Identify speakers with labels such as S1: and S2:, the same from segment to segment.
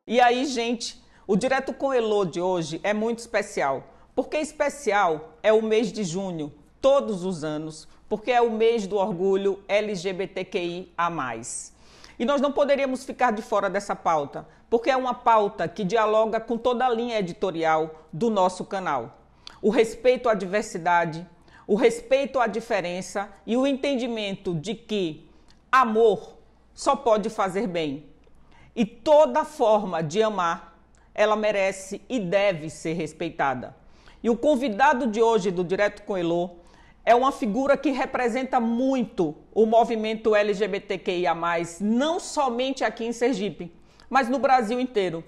S1: E aí, gente, o Direto com Elô de hoje é muito especial. Porque especial é o mês de junho, todos os anos, porque é o mês do orgulho LGBTQIA+. E nós não poderíamos ficar de fora dessa pauta, porque é uma pauta que dialoga com toda a linha editorial do nosso canal. O respeito à diversidade, o respeito à diferença e o entendimento de que amor só pode fazer bem. E toda forma de amar, ela merece e deve ser respeitada. E o convidado de hoje do Direto com Elô é uma figura que representa muito o movimento LGBTQIA+, não somente aqui em Sergipe, mas no Brasil inteiro.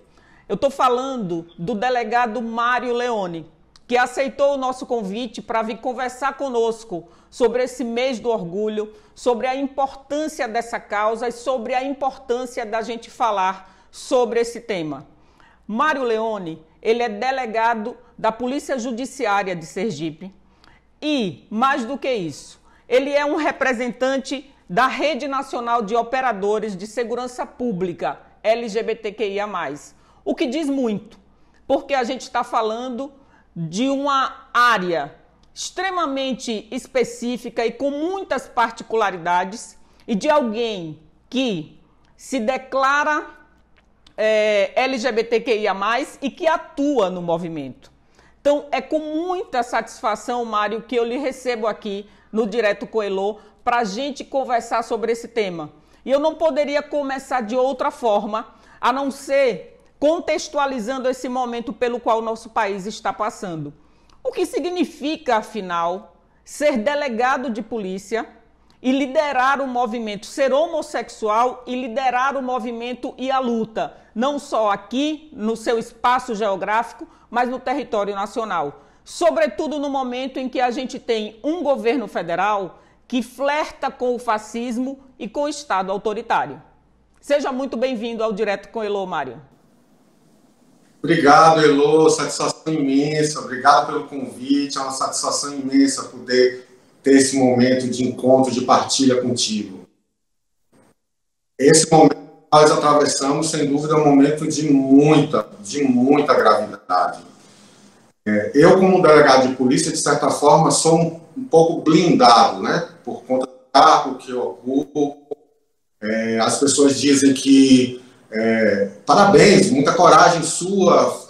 S1: Eu estou falando do delegado Mário Leone, que aceitou o nosso convite para vir conversar conosco sobre esse mês do orgulho, sobre a importância dessa causa e sobre a importância da gente falar sobre esse tema. Mário Leone, ele é delegado da Polícia Judiciária de Sergipe e, mais do que isso, ele é um representante da Rede Nacional de Operadores de Segurança Pública LGBTQIA+, o que diz muito, porque a gente está falando de uma área extremamente específica e com muitas particularidades e de alguém que se declara LGBTQIA+, e que atua no movimento. Então, é com muita satisfação, Mário, que eu lhe recebo aqui no Direto com Elô para a gente conversar sobre esse tema. E eu não poderia começar de outra forma, a não ser contextualizando esse momento pelo qual o nosso país está passando. O que significa, afinal, ser delegado de polícia e liderar o movimento, ser homossexual e liderar o movimento e a luta, não só aqui no seu espaço geográfico, mas no território nacional. Sobretudo no momento em que a gente tem um governo federal que flerta com o fascismo e com o Estado autoritário. Seja muito bem-vindo ao Direto com Elô, Mário.
S2: Obrigado, Elô, satisfação imensa, obrigado pelo convite, é uma satisfação imensa poder ter esse momento de encontro, de partilha contigo. Esse momento que nós atravessamos, sem dúvida, é um momento de muita gravidade. Eu, como delegado de polícia, de certa forma, sou um pouco blindado, né, por conta do cargo que eu ocupo. As pessoas dizem que parabéns, muita coragem sua,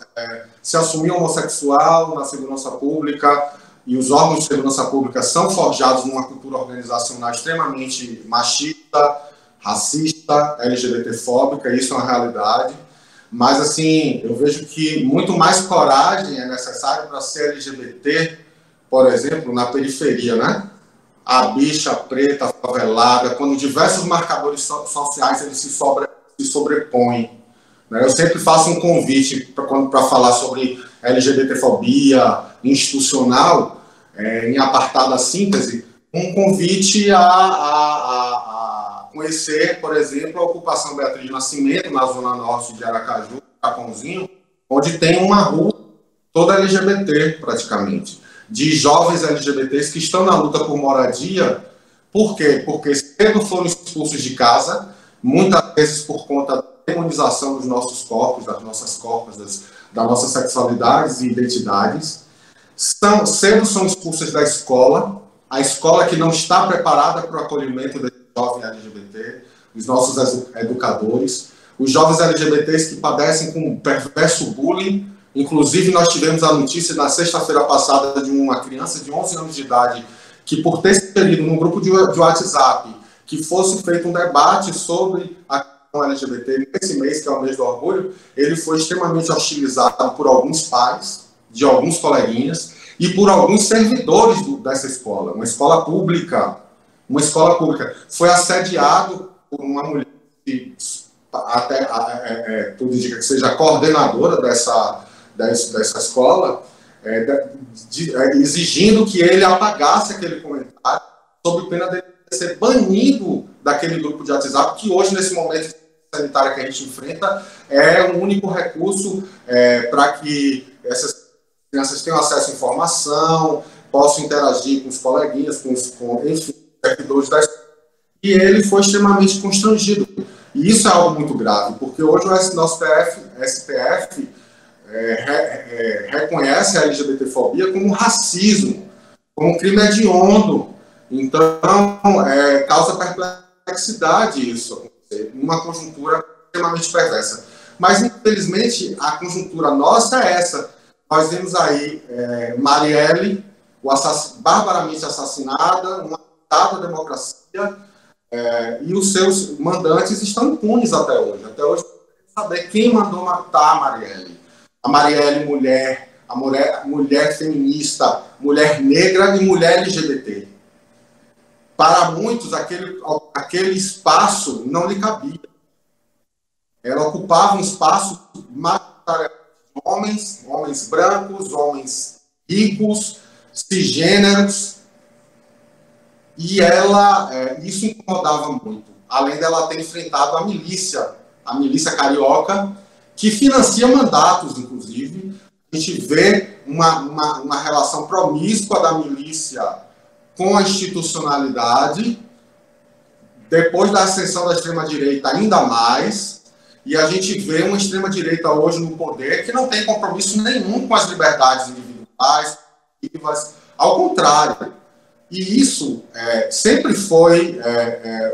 S2: se assumir homossexual na segurança pública, e os órgãos de segurança pública são forjados numa cultura organizacional extremamente machista, racista, LGBTfóbica, isso é uma realidade. Mas, assim, eu vejo que muito mais coragem é necessária para ser LGBT, por exemplo, na periferia, né? A bicha preta, favelada, quando diversos marcadores sociais eles se sobrepõem. Eu sempre faço um convite para falar sobre LGBTfobia institucional, em apartada síntese, um convite a conhecer, por exemplo, a ocupação Beatriz de Nascimento, na zona norte de Aracaju, Capãozinho, onde tem uma rua toda LGBT, praticamente, de jovens LGBTs que estão na luta por moradia. Por quê? Porque cedo foram expulsos de casa, muitas vezes por conta da demonização dos nossos corpos, das nossas corpos, das nossas sexualidades e identidades. Cedo são expulsos da escola, a escola que não está preparada para o acolhimento desse jovem LGBT, os nossos educadores, os jovens LGBTs que padecem com um perverso bullying. Inclusive, nós tivemos a notícia na sexta-feira passada de uma criança de 11 anos de idade que, por ter se inserido num grupo de WhatsApp, que fosse feito um debate sobre a questão LGBT nesse mês, que é o mês do orgulho, ele foi extremamente hostilizado por alguns pais, de alguns coleguinhas, e por alguns servidores dessa escola, uma escola pública. Foi assediado por uma mulher que tudo indica que seja coordenadora dessa escola, exigindo que ele apagasse aquele comentário sob pena de ser banido daquele grupo de WhatsApp, que hoje, nesse momento sanitário que a gente enfrenta, é um único recurso para que essas crianças tenham acesso à informação, possam interagir com os coleguinhas, enfim, servidores da escola. E ele foi extremamente constrangido. E isso é algo muito grave, porque hoje o nosso STF reconhece a LGBTfobia como racismo, como crime hediondo. Então, causa perplexidade isso, uma conjuntura extremamente perversa. Mas, infelizmente, a conjuntura nossa é essa. Nós vemos aí Marielle, barbaramente assassinada, uma dada democracia, e os seus mandantes estão impunes até hoje. Até hoje, saber quem mandou matar a Marielle. A Marielle mulher, a mulher feminista, mulher negra e mulher LGBT. Para muitos, aquele espaço não lhe cabia. Ela ocupava um espaço majoritariamente de homens brancos, homens ricos, cisgêneros, e isso incomodava muito. Além dela ter enfrentado a milícia carioca, que financia mandatos, inclusive. A gente vê uma relação promíscua da milícia com a institucionalidade, depois da ascensão da extrema-direita ainda mais, e a gente vê uma extrema-direita hoje no poder que não tem compromisso nenhum com as liberdades individuais, ao contrário. E isso sempre foi,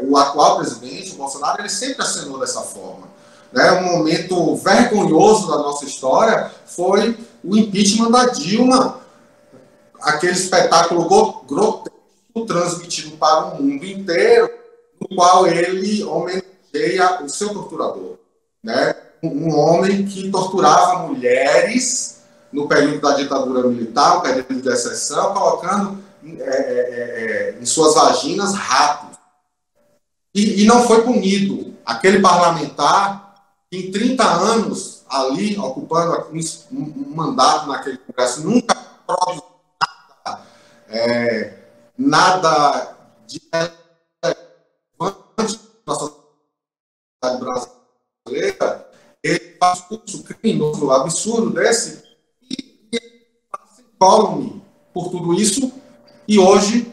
S2: o atual presidente, o Bolsonaro, ele sempre acenou dessa forma. Né? Um momento vergonhoso da nossa história foi o impeachment da Dilma, aquele espetáculo grotesco transmitido para o mundo inteiro, no qual ele homenageia o seu torturador. Né? Um homem que torturava mulheres no período da ditadura militar, um período de exceção, colocando em suas vaginas ratos. E não foi punido. Aquele parlamentar, em 30 anos, ali, ocupando um mandato naquele Congresso, nunca produziu nada de relevante na sociedade brasileira. Ele faz um curso criminoso, absurdo desse, e se colme por tudo isso. E hoje,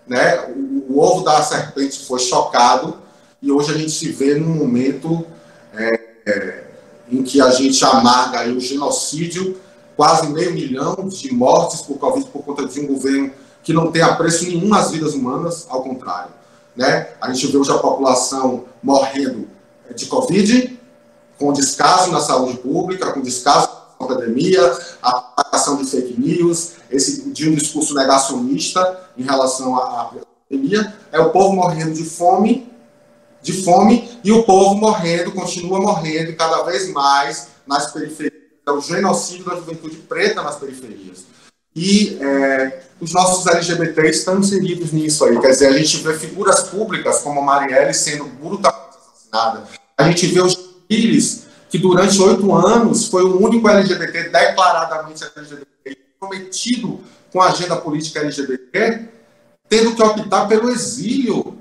S2: né, o ovo da serpente foi chocado, e hoje a gente se vê num momento em que a gente amarga aí o genocídio, quase 500 mil de mortes por Covid, por conta de um governo que não tem apreço nenhum às vidas humanas, ao contrário. Né? A gente vê hoje a população morrendo de Covid, com descaso na saúde pública, com descaso na pandemia, a propagação de fake news, de um discurso negacionista em relação à pandemia, o povo morrendo de fome, e o povo continua morrendo, e cada vez mais nas periferias. É o genocídio da juventude preta nas periferias. E os nossos LGBTs estão inseridos nisso aí. Quer dizer, a gente vê figuras públicas como a Marielle sendo brutalmente assassinada. A gente vê os Pires, que durante 8 anos foi o único LGBT declaradamente LGBT, comprometido com a agenda política LGBT, tendo que optar pelo exílio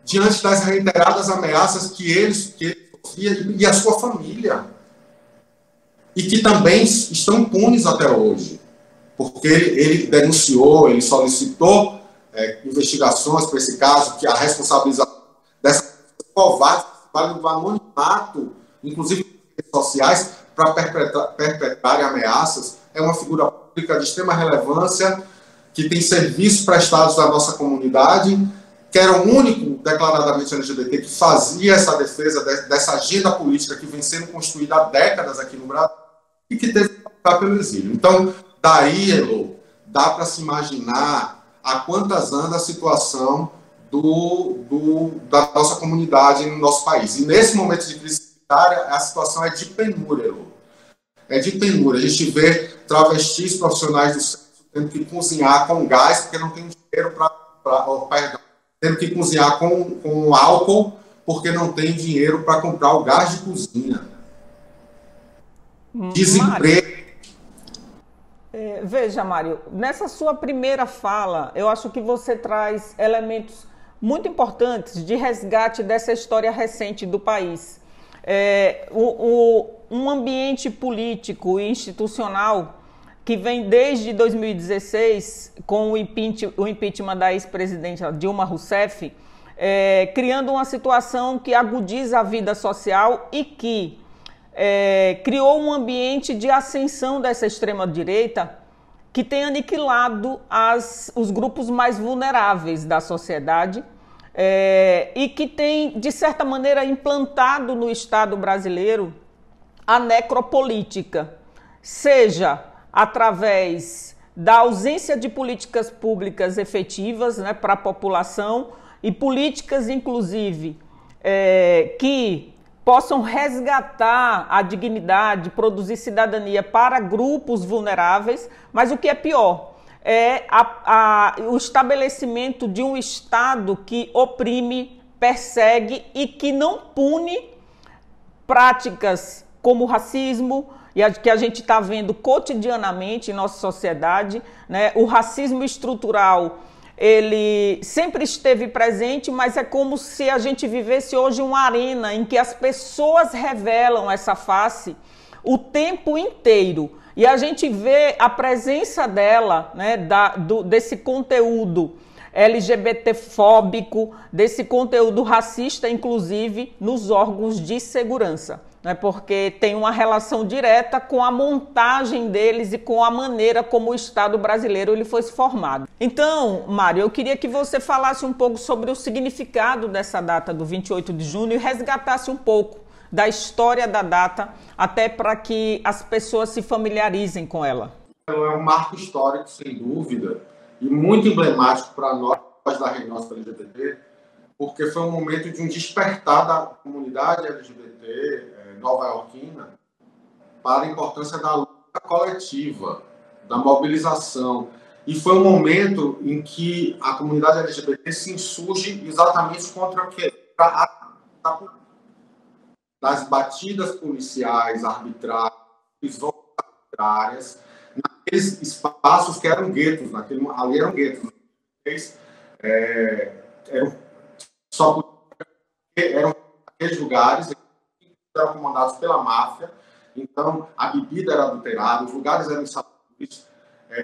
S2: diante das reiteradas ameaças que ele sofria e a sua família. E que também estão impunes até hoje. Porque ele denunciou, ele solicitou investigações para esse caso, que a responsabilização dessas covardes que valem do anonimato, inclusive nas redes sociais, para perpetrarem ameaças, é uma figura pública de extrema relevância, que tem serviços prestados à nossa comunidade, que era o único declaradamente LGBT que fazia essa defesa dessa agenda política que vem sendo construída há décadas aqui no Brasil e que teve que optar pelo exílio. Então, daí, Elo, dá para se imaginar a quantas anda a situação da nossa comunidade no nosso país. E nesse momento de crise sanitária, a situação é de penúria, Elo. É de penúria. A gente vê travestis profissionais do sexo tendo que cozinhar com gás porque não tem dinheiro tendo que cozinhar com álcool porque não tem dinheiro para comprar o gás de cozinha. Desemprego.
S1: Veja, Mário, nessa sua primeira fala, eu acho que você traz elementos muito importantes de resgate dessa história recente do país. Um ambiente político e institucional que vem desde 2016, com o impeachment da ex-presidente Dilma Rousseff, criando uma situação que agudiza a vida social e que criou um ambiente de ascensão dessa extrema-direita que tem aniquilado os grupos mais vulneráveis da sociedade e que tem, de certa maneira, implantado no Estado brasileiro a necropolítica, seja através da ausência de políticas públicas efetivas, né, para a população e políticas, inclusive, que possam resgatar a dignidade, produzir cidadania para grupos vulneráveis, mas o que é pior é o estabelecimento de um Estado que oprime, persegue e que não pune práticas como o racismo, e que a gente está vendo cotidianamente em nossa sociedade, né? O racismo estrutural, ele sempre esteve presente, mas é como se a gente vivesse hoje uma arena em que as pessoas revelam essa face o tempo inteiro. E a gente vê a presença dela, né, desse conteúdo LGBT-fóbico, desse conteúdo racista, inclusive, nos órgãos de segurança. Né, porque tem uma relação direta com a montagem deles e com a maneira como o Estado brasileiro ele foi formado. Então, Mário, eu queria que você falasse um pouco sobre o significado dessa data do 28 de junho e resgatasse um pouco da história da data, até para que as pessoas se familiarizem com ela.
S2: É um marco histórico, sem dúvida, e muito emblemático para nós da nossa LGBT, porque foi um momento de um despertar da comunidade LGBT nova-iorquina para a importância da luta coletiva, da mobilização. E foi um momento em que a comunidade LGBT se insurge exatamente contra o quê? Das batidas policiais arbitrárias, prisões arbitrárias, naqueles espaços que eram guetos, ali eram guetos. Eram aqueles lugares eram comandados pela máfia, então a bebida era adulterada, os lugares eram insalubres,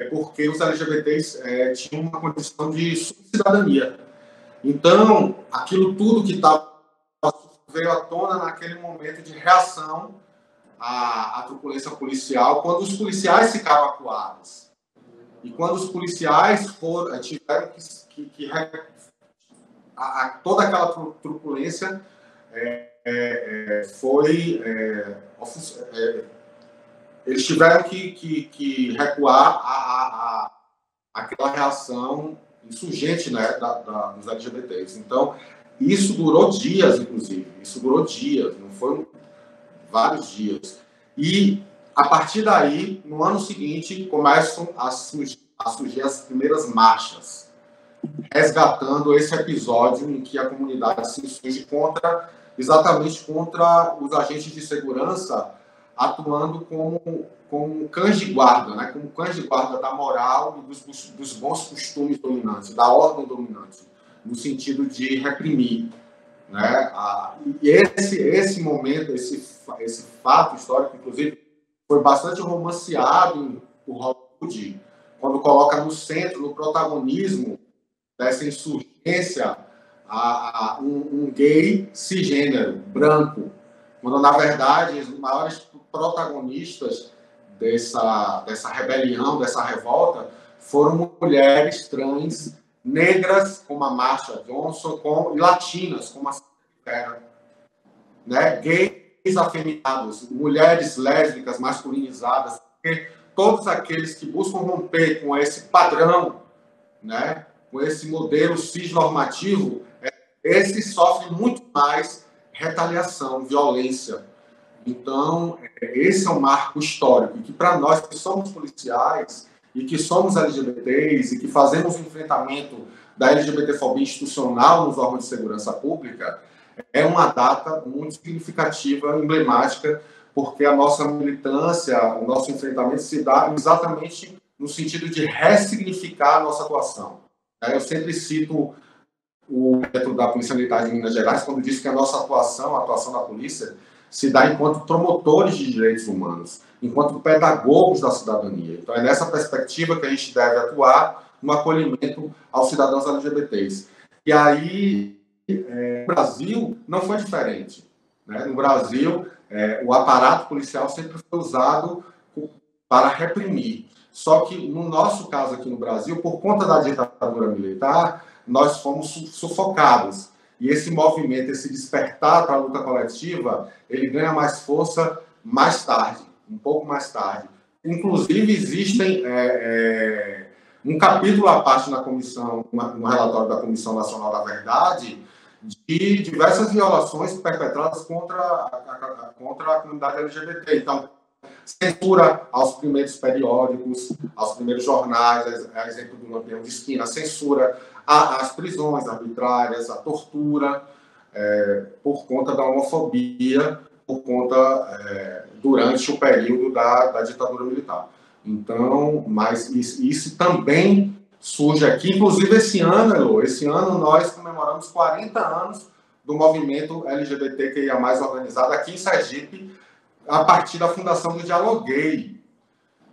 S2: porque os LGBTs tinham uma condição de subcidadania. Então, aquilo tudo que veio à tona naquele momento de reação à truculência policial, quando os policiais ficavam acuados. E quando os policiais tiveram que toda aquela truculência eles tiveram que recuar aquela reação insurgente, né, dos LGBTs. Então, isso durou dias, inclusive. Isso durou dias, não foram vários dias. E, a partir daí, no ano seguinte, começam a surgir as primeiras marchas, resgatando esse episódio em que a comunidade se insurge exatamente contra os agentes de segurança, atuando como cães de guarda, né? Como cães de guarda da moral e dos bons costumes dominantes, da ordem dominante, no sentido de reprimir. Né? E esse momento, esse fato histórico, inclusive, foi bastante romanceado por Hollywood, quando coloca no centro, no protagonismo dessa insurgência, um gay cisgênero, branco, quando, na verdade, os maiores protagonistas dessa rebelião, dessa revolta, foram mulheres trans, negras, como a Marsha Johnson, e latinas, como a Sarah, né? Gays afeminados, mulheres lésbicas masculinizadas, porque todos aqueles que buscam romper com esse padrão, né? Com esse modelo cisnormativo, esses sofrem muito mais retaliação, violência. Então, esse é um marco histórico, que para nós que somos policiais e que somos LGBTs e que fazemos o enfrentamento da LGBTfobia institucional nos órgãos de segurança pública, é uma data muito significativa, emblemática, porque a nossa militância, o nosso enfrentamento se dá exatamente no sentido de ressignificar a nossa atuação. Eu sempre cito o método da Polícia Militar de Minas Gerais, quando diz que a nossa atuação, a atuação da polícia, se dá enquanto promotores de direitos humanos, enquanto pedagogos da cidadania. Então, é nessa perspectiva que a gente deve atuar no acolhimento aos cidadãos LGBTs. E aí, no Brasil, não foi diferente. Né? No Brasil, o aparato policial sempre foi usado para reprimir. Só que, no nosso caso aqui no Brasil, por conta da ditadura militar, nós fomos sufocados. E esse movimento, esse despertar para a luta coletiva, ele ganha mais força mais tarde, um pouco mais tarde. Inclusive, existem um capítulo à parte na comissão, no relatório da Comissão Nacional da Verdade, de diversas violações perpetradas contra a comunidade LGBT. Então, censura aos primeiros periódicos, aos primeiros jornais, a exemplo do Lampião de Esquina, censura às prisões arbitrárias, à tortura, por conta da homofobia, por conta durante o período da ditadura militar. Então, mas isso também surge aqui, inclusive esse ano, Elô, esse ano nós comemoramos 40 anos do movimento LGBTQIA+, organizado aqui em Sergipe, a partir da fundação do Dialoguei.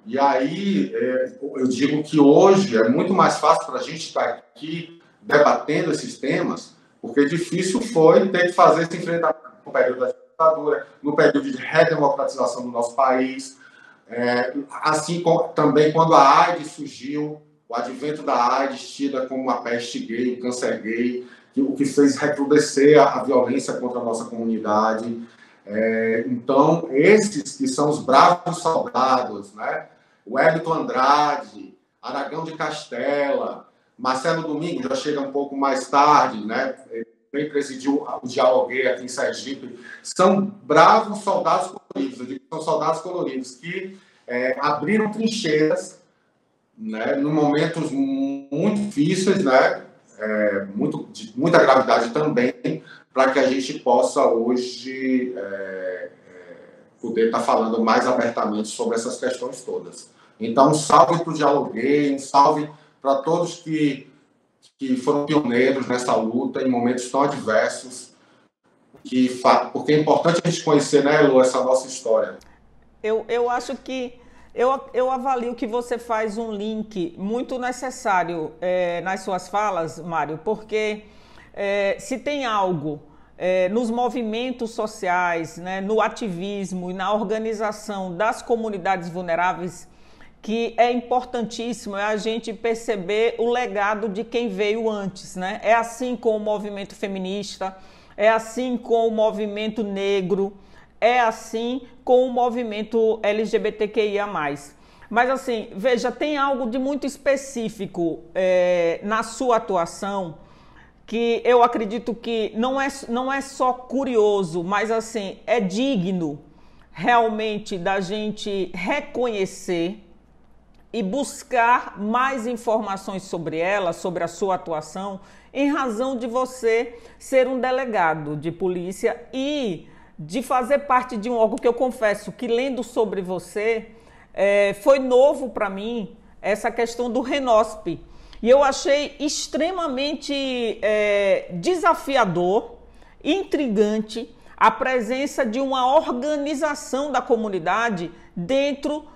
S2: E aí, eu digo que hoje é muito mais fácil para a gente estar aqui debatendo esses temas, porque difícil foi ter que fazer esse enfrentamento no período da ditadura, no período de redemocratização do nosso país, assim também quando a AIDS surgiu, o advento da AIDS tida como uma peste gay, um câncer gay, o que fez recrudescer a violência contra a nossa comunidade. Então, esses que são os bravos soldados, né? O Wellington Andrade, Aragão de Castela, Marcelo Domingos já chega um pouco mais tarde, né? Vem presidir o Dialoguei aqui em Sergipe. São bravos soldados coloridos, eu digo que são soldados coloridos que abriram trincheiras, né? Em momentos muito difíceis, né? De muita gravidade também, para que a gente possa hoje poder estar falando mais abertamente sobre essas questões todas. Então, um salve para o Dialoguei, um salve para todos que foram pioneiros nessa luta em momentos tão adversos, porque é importante a gente conhecer, né, Elô, essa nossa história.
S1: Eu acho que eu avalio que você faz um link muito necessário nas suas falas, Mário, porque se tem algo nos movimentos sociais, né, no ativismo e na organização das comunidades vulneráveis, que é importantíssimo, é a gente perceber o legado de quem veio antes, né? É assim com o movimento feminista, é assim com o movimento negro, é assim com o movimento LGBTQIA+. Mas assim, veja, tem algo de muito específico na sua atuação, que eu acredito que não é só curioso, mas assim, é digno realmente da gente reconhecer e buscar mais informações sobre ela, sobre a sua atuação, em razão de você ser um delegado de polícia e de fazer parte de um órgão que eu confesso que, lendo sobre você, foi novo para mim essa questão do RENOSP. E eu achei extremamente desafiador, intrigante, a presença de uma organização da comunidade dentro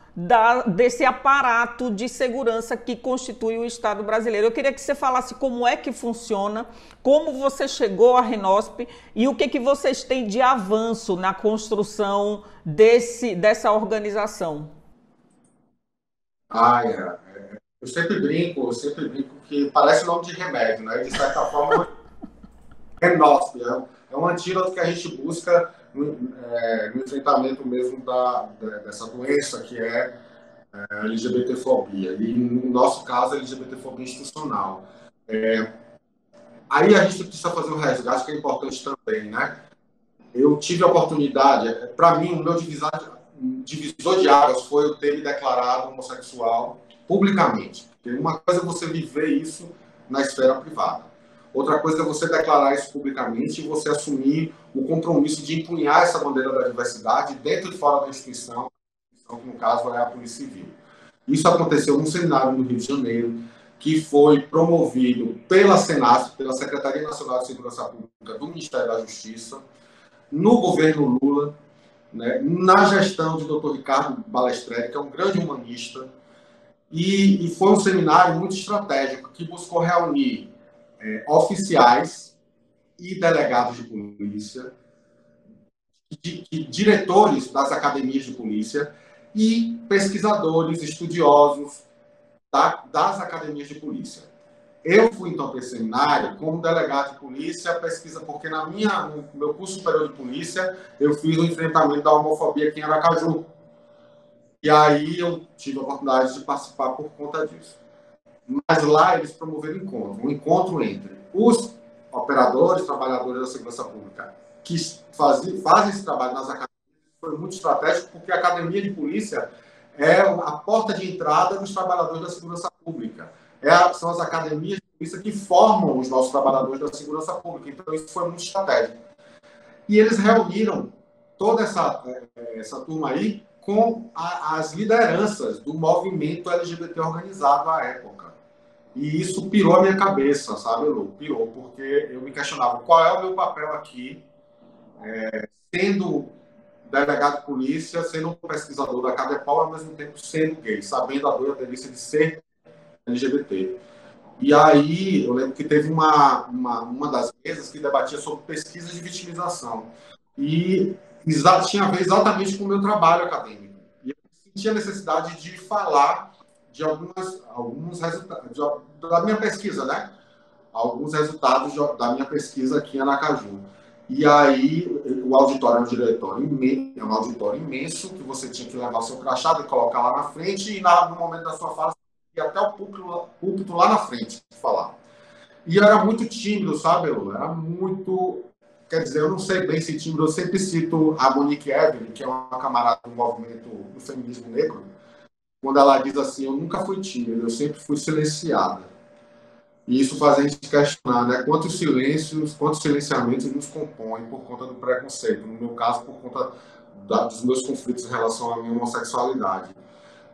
S1: desse aparato de segurança que constitui o Estado brasileiro. Eu queria que você falasse como é que funciona, como você chegou à RENOSP e o que vocês têm de avanço na construção dessa organização.
S2: Eu sempre brinco que parece nome de remédio, né? De certa forma, RENOSP é um antídoto que a gente busca no enfrentamento mesmo dessa doença que é a LGBTfobia. E, no nosso caso, a LGBTfobia institucional. Aí a gente precisa fazer um resgate que é importante também, né? Eu tive a oportunidade, para mim, o meu divisor de águas foi eu ter me declarado homossexual publicamente. Porque uma coisa é você viver isso na esfera privada. Outra coisa é você declarar isso publicamente e você assumir o compromisso de empunhar essa bandeira da diversidade dentro e fora da instituição, que no caso é a Polícia Civil. Isso aconteceu num seminário no Rio de Janeiro, que foi promovido pela Senasp, pela Secretaria Nacional de Segurança Pública do Ministério da Justiça, no governo Lula, né, na gestão de Dr. Ricardo Balestreri, que é um grande humanista, e foi um seminário muito estratégico que buscou reunir oficiais e delegados de polícia, diretores das academias de polícia e pesquisadores, estudiosos das academias de polícia. Eu fui, então, para esse seminário como delegado de polícia, pesquisa, porque no meu curso superior de polícia, eu fiz o enfrentamento da homofobia aqui em Aracaju. E aí eu tive a oportunidade de participar por conta disso. Mas lá eles promoveram um encontro entre os operadores, trabalhadores da segurança pública, que fazem esse trabalho nas academias. Foi muito estratégico, porque a academia de polícia é a porta de entrada dos trabalhadores da segurança pública. São as academias de polícia que formam os nossos trabalhadores da segurança pública. Então, isso foi muito estratégico. E eles reuniram toda essa turma aí com as lideranças do movimento LGBT organizado à época. E isso pirou a minha cabeça, sabe, Lu? Pirou, porque eu me questionava qual é o meu papel aqui, sendo delegado de polícia, sendo um pesquisador da Cadepol, ao mesmo tempo sendo gay, sabendo a dor e a delícia de ser LGBT. E aí, eu lembro que teve uma das mesas que debatia sobre pesquisa de vitimização. E tinha a ver exatamente com o meu trabalho acadêmico. E eu senti a necessidade de falar de alguns resultados da minha pesquisa, né? Alguns resultados da minha pesquisa aqui em Aracaju. E aí, o auditório é um auditório imenso, que você tinha que levar o seu crachá e colocar lá na frente, e no momento da sua fala, você ia até o púlpito lá na frente falar. E eu era muito tímido, sabe, Lu? Era muito... Quer dizer, eu não sei bem se tímido, eu sempre cito a Monique Evelyn, que é uma camarada do movimento do feminismo negro, quando ela diz assim, eu nunca fui tímido, eu sempre fui silenciada. E isso faz a gente questionar, né? Quantos silenciamentos nos compõem por conta do preconceito. No meu caso, por conta dos meus conflitos em relação à minha homossexualidade.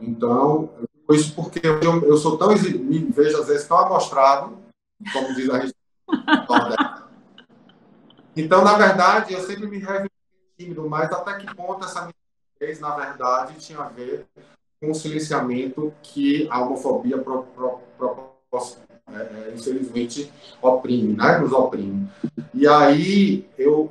S2: Então, isso porque eu sou tão me vejo às vezes tão amostrado, como diz a gente. Então, na verdade, eu sempre me revelei tímido, mas até que ponto essa minha vez, na verdade, tinha a ver com o silenciamento que a homofobia infelizmente oprime, né? Nos oprime. E aí eu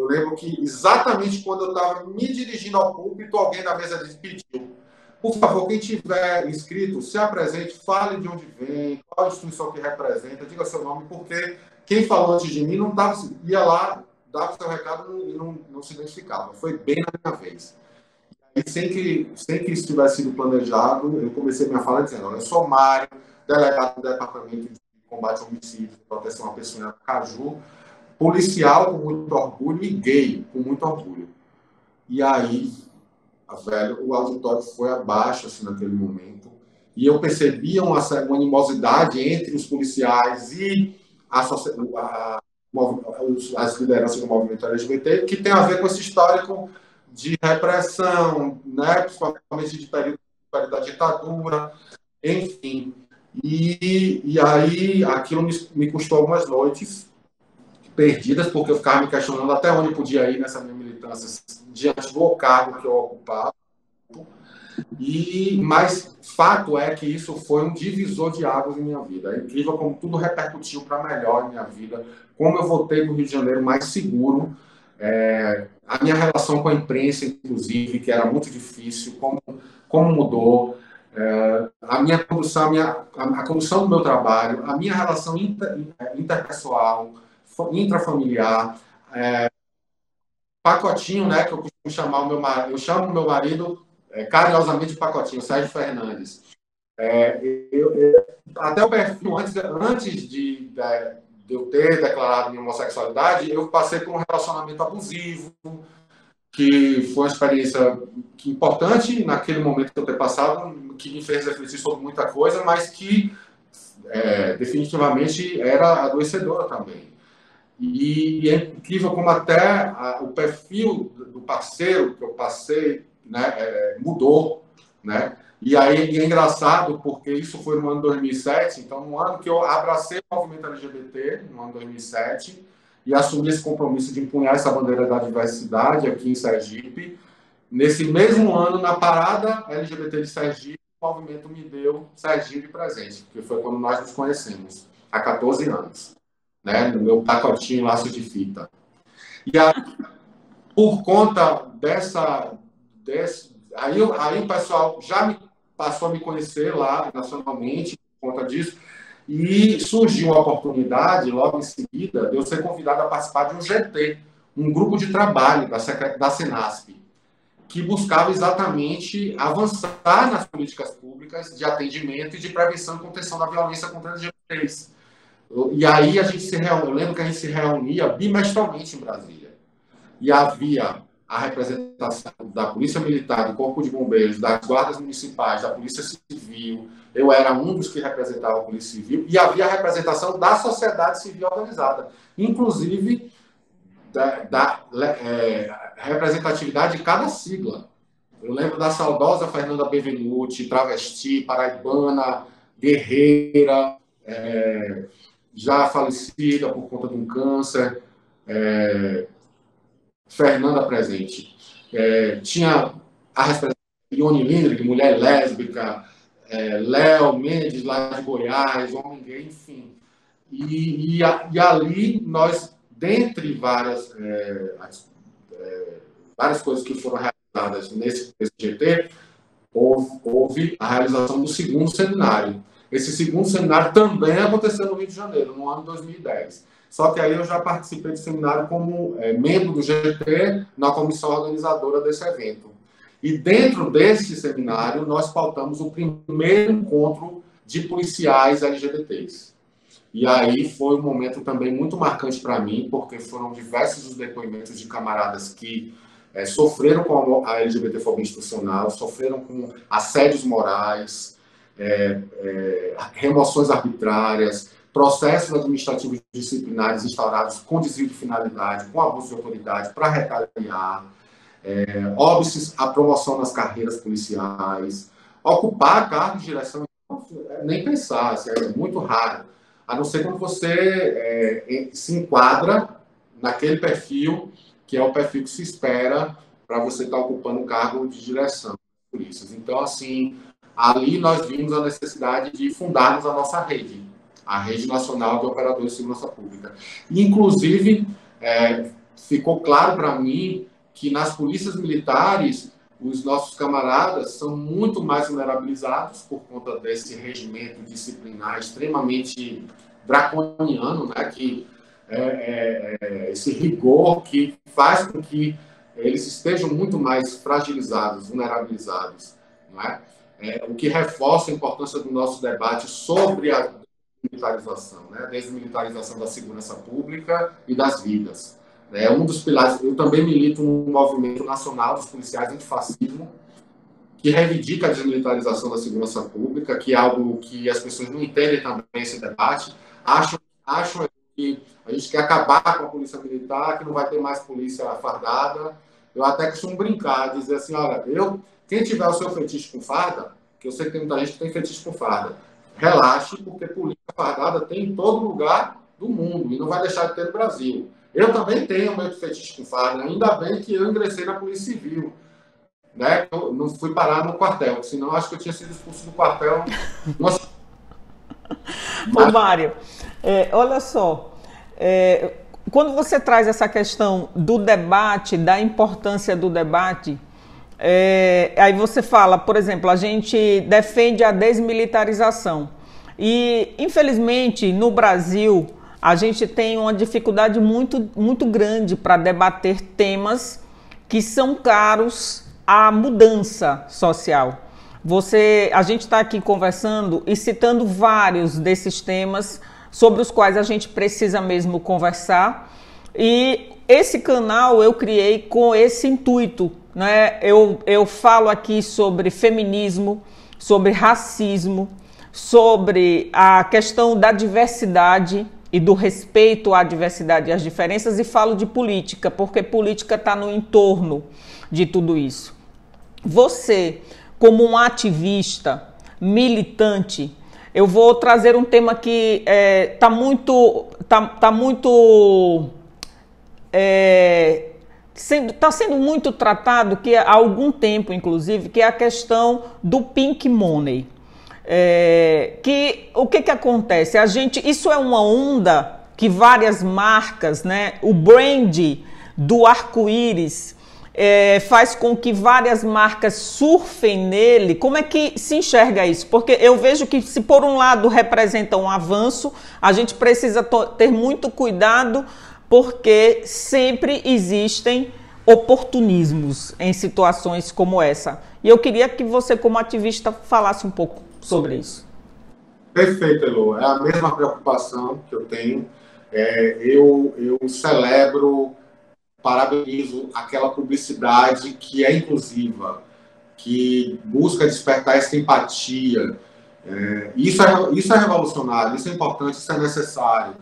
S2: lembro que exatamente quando eu estava me dirigindo ao púlpito, alguém da mesa pediu: por favor, quem tiver inscrito, se apresente, fale de onde vem, qual a instituição que representa, diga seu nome, porque quem falou antes de mim não tava, ia lá, dava seu recado e não se identificava. Foi bem na minha vez. E sem que isso tivesse sido planejado, eu comecei minha fala dizendo: olha, eu sou Mário, delegado do Departamento de Combate a Homicídios e Proteção à Pessoa em Aracaju, policial com muito orgulho e gay com muito orgulho. E aí, velho, o auditório foi abaixo assim, naquele momento, e eu percebia uma animosidade entre os policiais e as lideranças do movimento LGBT, que tem a ver com esse histórico de repressão, né, principalmente de período da ditadura, enfim. E aí aquilo me custou algumas noites perdidas, porque eu ficava me questionando até onde podia ir nessa minha militância diante do cargo que eu ocupava. Mas fato é que isso foi um divisor de águas em minha vida. É incrível como tudo repercutiu para melhor em minha vida, como eu voltei para o Rio de Janeiro mais seguro, a minha relação com a imprensa, inclusive, que era muito difícil, como mudou, a minha condução, a condução do meu trabalho, a minha relação interpessoal, intrafamiliar, Pacotinho, né, que eu costumo chamar o meu marido, eu chamo o meu marido carinhosamente de Pacotinho, Sérgio Fernandes. Até o perfil, antes de eu ter declarado minha homossexualidade, eu passei por um relacionamento abusivo, que foi uma experiência importante naquele momento que eu ter passado, que me fez refletir sobre muita coisa, mas que definitivamente era adoecedora também. E é incrível como até o perfil do parceiro que eu passei, né, mudou né? E aí é engraçado, porque isso foi no ano 2007, então no ano que eu abracei o movimento LGBT, no ano 2007, e assumi esse compromisso de empunhar essa bandeira da diversidade aqui em Sergipe. Nesse mesmo ano, na parada LGBT de Sergipe, o movimento me deu Sergipe Presente, que foi quando nós nos conhecemos, há 14 anos, né? No meu pacotinho laço de fita. E aí, por conta aí o pessoal já passou a me conhecer lá nacionalmente por conta disso, e surgiu uma oportunidade, logo em seguida, de eu ser convidado a participar de um GT, um grupo de trabalho da Senasp, que buscava exatamente avançar nas políticas públicas de atendimento e de prevenção e contenção da violência contra LGBTs. E aí eu lembro que a gente se reunia bimestralmente em Brasília. E havia a representação da Polícia Militar, do Corpo de Bombeiros, das guardas municipais, da Polícia Civil. Eu era um dos que representava a Polícia Civil. E havia a representação da sociedade civil organizada, inclusive da representatividade de cada sigla. Eu lembro da saudosa Fernanda Benvenuti, travesti, paraibana, guerreira, já falecida por conta de um câncer, Fernanda Presente. Tinha a representação de Ione Lindgren, mulher lésbica, Léo Mendes, lá de Goiás, homem gay, enfim. E ali nós, dentre várias coisas que foram realizadas nesse GT, houve a realização do segundo seminário. Esse segundo seminário também aconteceu no Rio de Janeiro, no ano de 2010. Só que aí eu já participei do seminário como membro do GT na comissão organizadora desse evento. E dentro desse seminário, nós pautamos o primeiro encontro de policiais LGBTs. E aí foi um momento também muito marcante para mim, porque foram diversos os depoimentos de camaradas que sofreram com a LGBTfobia institucional, sofreram com assédios morais, remoções arbitrárias, processos administrativos disciplinares instaurados com desvio de finalidade, com abuso de autoridade para retaliar, óbices à promoção nas carreiras policiais, ocupar cargos de direção, nem pensar, assim, é muito raro, a não ser quando você se enquadra naquele perfil, que é o perfil que se espera para você estar ocupando um cargo de direção de polícias. Então, assim, ali nós vimos a necessidade de fundarmos a nossa rede, a Rede Nacional de Operadores de Segurança Pública. Inclusive, ficou claro para mim que nas polícias militares, os nossos camaradas são muito mais vulnerabilizados por conta desse regimento disciplinar extremamente draconiano, né, que esse rigor que faz com que eles estejam muito mais fragilizados, vulnerabilizados, não é? O que reforça a importância do nosso debate sobre a desmilitarização, né? A desmilitarização da segurança pública e das vidas. É um dos pilares. Eu também milito no movimento nacional dos policiais antifascismo, que reivindica a desmilitarização da segurança pública, que é algo que as pessoas não entendem também esse debate, acham que a gente quer acabar com a polícia militar, que não vai ter mais polícia fardada. Eu até costumo brincar, dizer assim, olha, quem tiver o seu fetiche com farda, que eu sei que tem muita gente que tem fetiche com farda, relaxe, porque polícia fardada tem em todo lugar do mundo, e não vai deixar de ter no Brasil. Eu também tenho meu fetiche com farda, ainda bem que eu ingressei na Polícia Civil, né? Eu não fui parar no quartel, senão acho que eu tinha sido expulso do quartel. Nossa.
S1: Ô, Mário, olha só, quando você traz essa questão do debate, da importância do debate, aí você fala, por exemplo, a gente defende a desmilitarização. E, infelizmente, no Brasil, a gente tem uma dificuldade muito, muito grande para debater temas que são caros à mudança social. A gente está aqui conversando e citando vários desses temas sobre os quais a gente precisa mesmo conversar. E esse canal eu criei com esse intuito, né? Eu falo aqui sobre feminismo, sobre racismo, sobre a questão da diversidade e do respeito à diversidade e às diferenças, e falo de política, porque política está no entorno de tudo isso. Você, como um ativista, militante, eu vou trazer um tema que está sendo muito tratado, que há algum tempo, inclusive, que é a questão do pink money. O que acontece? Isso é uma onda que várias marcas, né, o brand do arco-íris faz com que várias marcas surfem nele. Como é que se enxerga isso? Porque eu vejo que, se por um lado representa um avanço, a gente precisa ter muito cuidado, porque sempre existem oportunismos em situações como essa. E eu queria que você, como ativista, falasse um pouco sobre isso.
S2: Perfeito, Elo. É a mesma preocupação que eu tenho. Eu celebro, parabenizo aquela publicidade que é inclusiva, que busca despertar essa empatia. Isso é revolucionário, isso é importante, isso é necessário.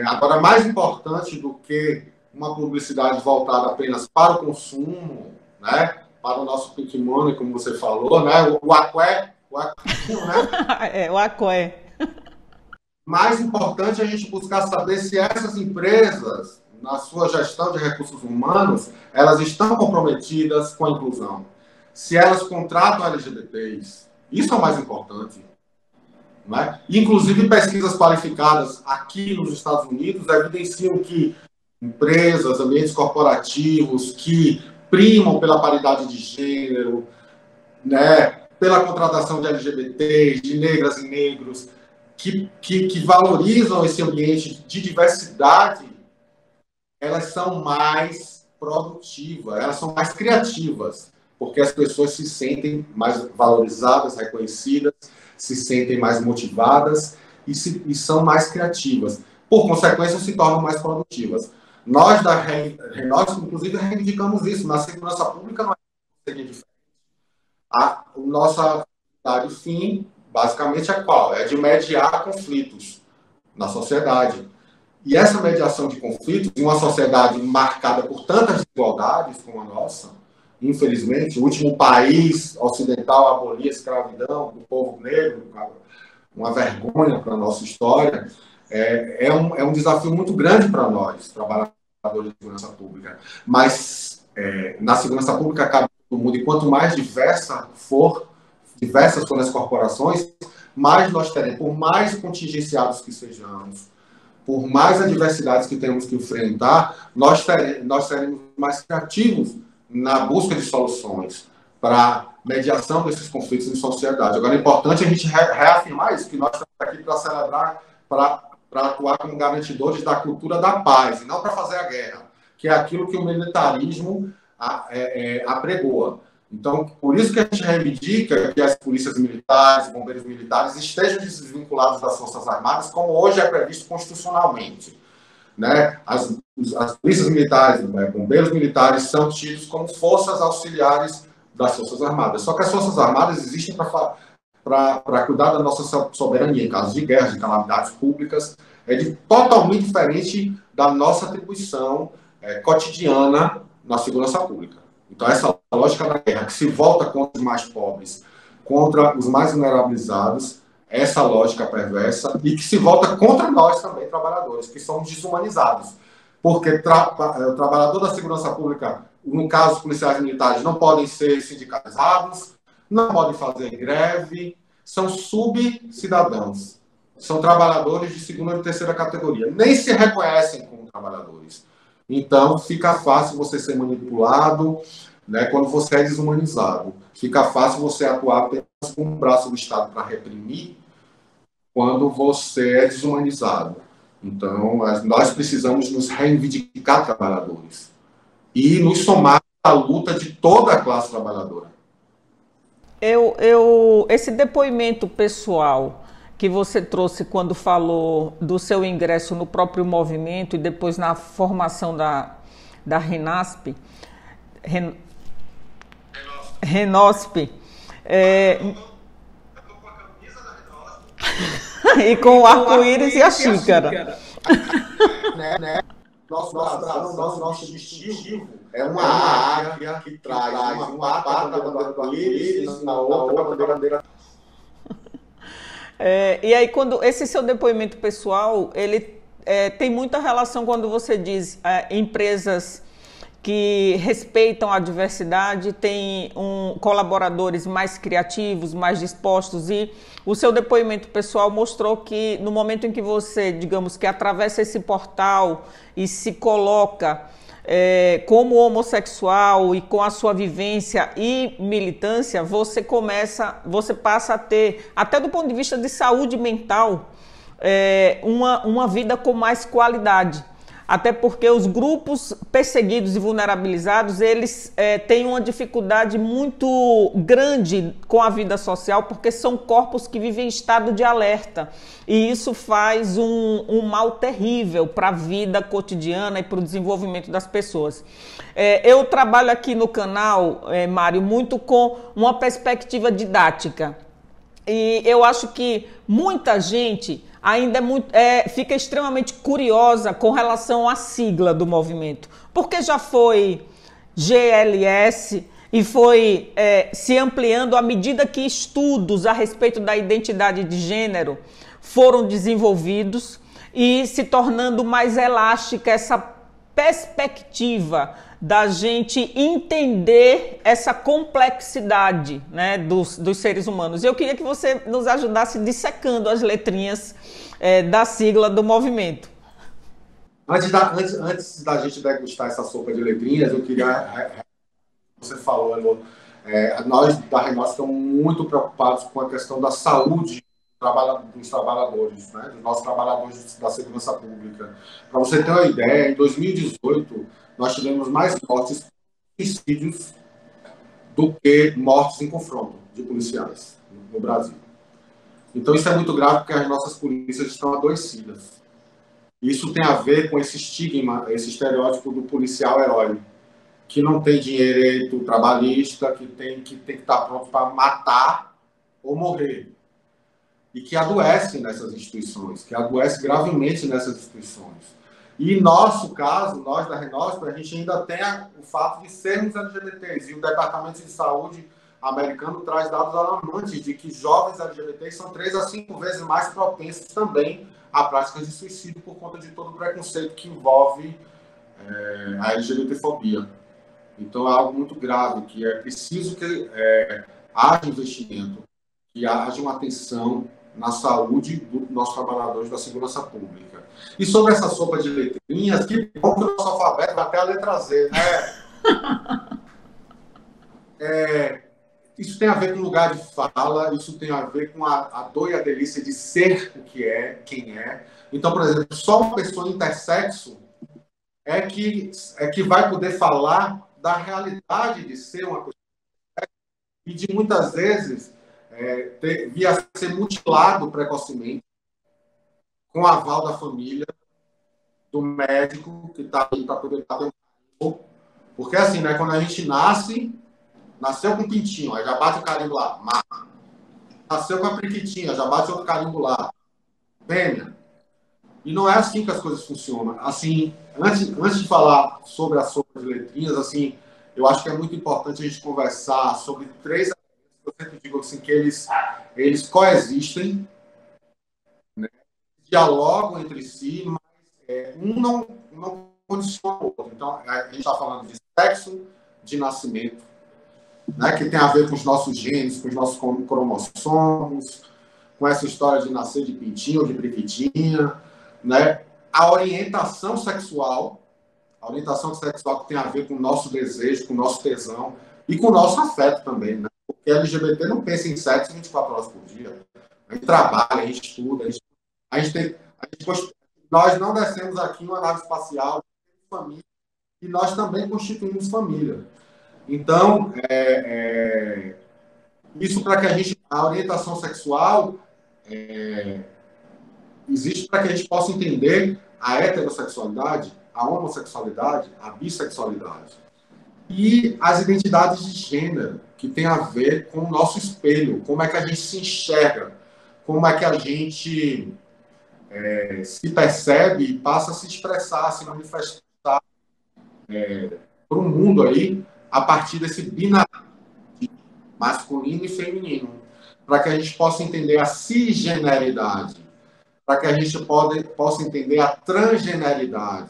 S2: Agora, mais importante do que uma publicidade voltada apenas para o consumo, né, para o nosso pink money, como você falou, né, o aqué, né?
S1: O aqué.
S2: Mais importante é a gente buscar saber se essas empresas, na sua gestão de recursos humanos, elas estão comprometidas com a inclusão. Se elas contratam LGBTs, isso é o mais importante. Né? Inclusive, pesquisas qualificadas aqui nos Estados Unidos evidenciam que empresas, ambientes corporativos que primam pela paridade de gênero, né, pela contratação de LGBTs, de negras e negros, que valorizam esse ambiente de diversidade, elas são mais produtivas, elas são mais criativas, porque as pessoas se sentem mais valorizadas, reconhecidas, se sentem mais motivadas e são mais criativas. Por consequência, se tornam mais produtivas. Nós, inclusive, reivindicamos isso. Na segurança pública, não é diferente. O nosso fim, basicamente, é qual? É de mediar conflitos na sociedade. E essa mediação de conflitos, em uma sociedade marcada por tantas desigualdades como a nossa, infelizmente, o último país ocidental a abolir a escravidão do povo negro, uma vergonha para a nossa história, é um desafio muito grande para nós, trabalhadores de segurança pública. Mas na segurança pública cabe todo mundo, e quanto mais diversas forem as corporações, mais nós teremos, por mais contingenciados que sejamos, por mais adversidades que temos que enfrentar, nós seremos mais criativos na busca de soluções para mediação desses conflitos em sociedade. Agora, é importante a gente reafirmar isso, que nós estamos aqui para celebrar, para atuar como garantidores da cultura da paz, e não para fazer a guerra, que é aquilo que o militarismo apregoa. Então, por isso que a gente reivindica que as polícias militares, bombeiros militares estejam desvinculados das Forças Armadas, como hoje é previsto constitucionalmente. Né? As polícias militares, bombeiros militares são tidos como forças auxiliares das Forças Armadas. Só que as Forças Armadas existem para cuidar da nossa soberania, em caso de guerras, de calamidades públicas, totalmente diferente da nossa atribuição cotidiana na segurança pública. Então, essa lógica da guerra, que se volta contra os mais pobres, contra os mais vulnerabilizados, essa lógica perversa, e que se volta contra nós também, trabalhadores, que somos desumanizados. Porque o trabalhador da segurança pública, no caso, os policiais militares, não podem ser sindicalizados, não podem fazer greve, são subcidadãos. São trabalhadores de segunda e terceira categoria. Nem se reconhecem como trabalhadores. Então, fica fácil você ser manipulado, né, quando você é desumanizado. Fica fácil você atuar apenas com o braço do Estado para reprimir quando você é desumanizado. Então, nós precisamos nos reivindicar trabalhadores e nos somar à luta de toda a classe trabalhadora.
S1: Esse depoimento pessoal que você trouxe quando falou do seu ingresso no próprio movimento e depois na formação da RENASP, Renosp, e com o arco-íris e a xícara.
S2: nosso brasão, nosso distintivo é uma águia que traz uma pata da bandeira do arco-íris e na outra bandeira.
S1: E aí, quando esse seu depoimento pessoal, ele tem muita relação quando você diz empresas que respeitam a diversidade, têm colaboradores mais criativos, mais dispostos, e o seu depoimento pessoal mostrou que no momento em que você, digamos, que atravessa esse portal e se coloca como homossexual e com a sua vivência e militância, você passa a ter, até do ponto de vista de saúde mental, uma vida com mais qualidade. Até porque os grupos perseguidos e vulnerabilizados, eles têm uma dificuldade muito grande com a vida social, porque são corpos que vivem em estado de alerta. E isso faz um mal terrível para a vida cotidiana e para o desenvolvimento das pessoas. Eu trabalho aqui no canal, Mário, muito com uma perspectiva didática. E eu acho que muita gente ainda fica extremamente curiosa com relação à sigla do movimento, porque já foi GLS e foi se ampliando à medida que estudos a respeito da identidade de gênero foram desenvolvidos e se tornando mais elástica essa perspectiva da gente entender essa complexidade, né, dos seres humanos. Eu queria que você nos ajudasse dissecando as letrinhas da sigla do movimento.
S2: Antes da gente degustar essa sopa de letrinhas, eu queria... Você falou, Elô, nós da Renós estamos muito preocupados com a questão da saúde dos trabalhadores, né, dos nossos trabalhadores da segurança pública. Para você ter uma ideia, em 2018, nós tivemos mais mortes por suicídios do que mortes em confronto de policiais no Brasil. Então isso é muito grave porque as nossas polícias estão adoecidas. Isso tem a ver com esse estigma, esse estereótipo do policial herói, que não tem direito trabalhista, que tem que estar pronto para matar ou morrer. E que adoece nessas instituições, que adoece gravemente nessas instituições. E em nosso caso, nós da Renós, a gente ainda tem o fato de sermos LGBTs. E o Departamento de Saúde americano traz dados alarmantes de que jovens LGBTs são 3 a 5 vezes mais propensos também à prática de suicídio por conta de todo o preconceito que envolve a LGBTfobia. Então é algo muito grave, que é preciso que haja investimento, que haja uma atenção na saúde dos nossos trabalhadores da segurança pública. E sobre essa sopa de letrinhas, que bom que o nosso alfabeto vai até a letra Z, né? Isso tem a ver com lugar de fala, isso tem a ver com a dor e a delícia de ser o que é, quem é. Então, por exemplo, só uma pessoa intersexo é que vai poder falar da realidade de ser uma pessoa e de muitas vezes vir a ser mutilado precocemente com o aval da família, do médico que está ali para poder dar um... Porque assim, né, quando a gente nasceu com pintinho, aí já bate o carimbo lá, mata. Nasceu com a priquitinha, já bate outro carimbo lá, fêmea. E não é assim que as coisas funcionam. Assim, antes de falar sobre a sopa de letrinhas, assim, eu acho que é muito importante a gente conversar sobre 3 elementos. Eu sempre digo assim, que eles coexistem, né, dialogam entre si, mas um não condiciona o outro. Então, a gente está falando de sexo, de nascimento, né, que tem a ver com os nossos genes, com os nossos cromossomos, com essa história de nascer de pintinho ou de priquitinha, né? A orientação sexual que tem a ver com o nosso desejo, com o nosso tesão e com o nosso afeto também, né? Porque LGBT não pensa em sexo 24 horas por dia. A gente trabalha, a gente estuda, nós não descemos aqui uma nave espacial, família, e nós também constituímos família. Então, isso para que a orientação sexual existe para que a gente possa entender a heterossexualidade, a homossexualidade, a bissexualidade. E as identidades de gênero, que tem a ver com o nosso espelho, como é que a gente se enxerga, como é que a gente se percebe e passa a se expressar, se manifestar para o mundo aí, a partir desse binarismo masculino e feminino, para que a gente possa entender a cisgeneridade, para que a gente possa entender a transgeneridade.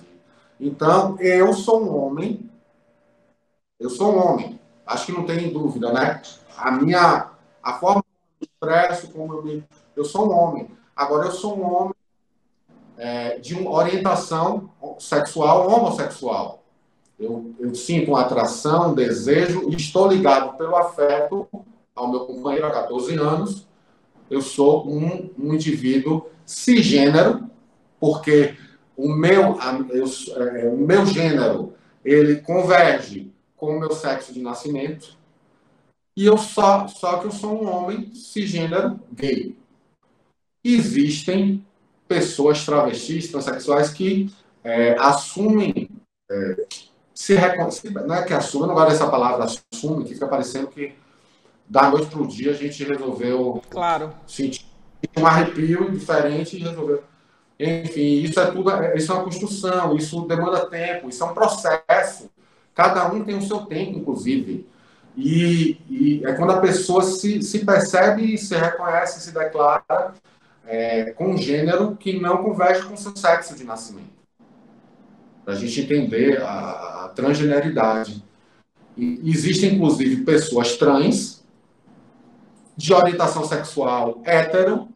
S2: Então, eu sou um homem, acho que não tem dúvida, né? A forma como eu me expresso, eu sou um homem. Agora, eu sou um homem de uma orientação sexual homossexual. Eu sinto uma atração, um desejo, e estou ligado pelo afeto ao meu companheiro há 14 anos. Eu sou um indivíduo cisgênero, porque o meu gênero ele converge com o meu sexo de nascimento, e só que eu sou um homem cisgênero gay. Existem pessoas travestis, transexuais que assumem, não é que assumem, eu não gosto dessa palavra, assume, que fica parecendo que da noite para o dia a gente resolveu sentir um arrepio diferente e resolveu. Enfim, isso é uma construção, isso demanda tempo, isso é um processo. Cada um tem o seu tempo, inclusive. E é quando a pessoa se percebe, se reconhece, se declara com um gênero que não converge com o seu sexo de nascimento. Para a gente entender a transgeneridade. E existem, inclusive, pessoas trans, de orientação sexual hétero,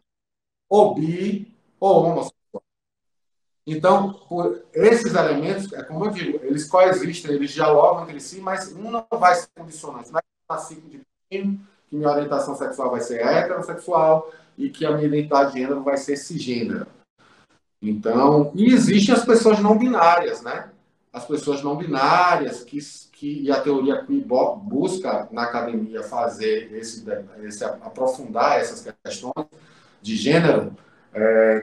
S2: ou bi, ou homossexual. Então, por esses elementos, como eu digo, eles coexistem, eles dialogam entre si, mas um não vai se condicionar. Não é que eu nasci de pequeno, que minha orientação sexual vai ser heterossexual e que a minha identidade de gênero vai ser cisgênero. Então, e existem as pessoas não binárias, né? As pessoas não binárias e a teoria que busca na academia fazer aprofundar essas questões de gênero,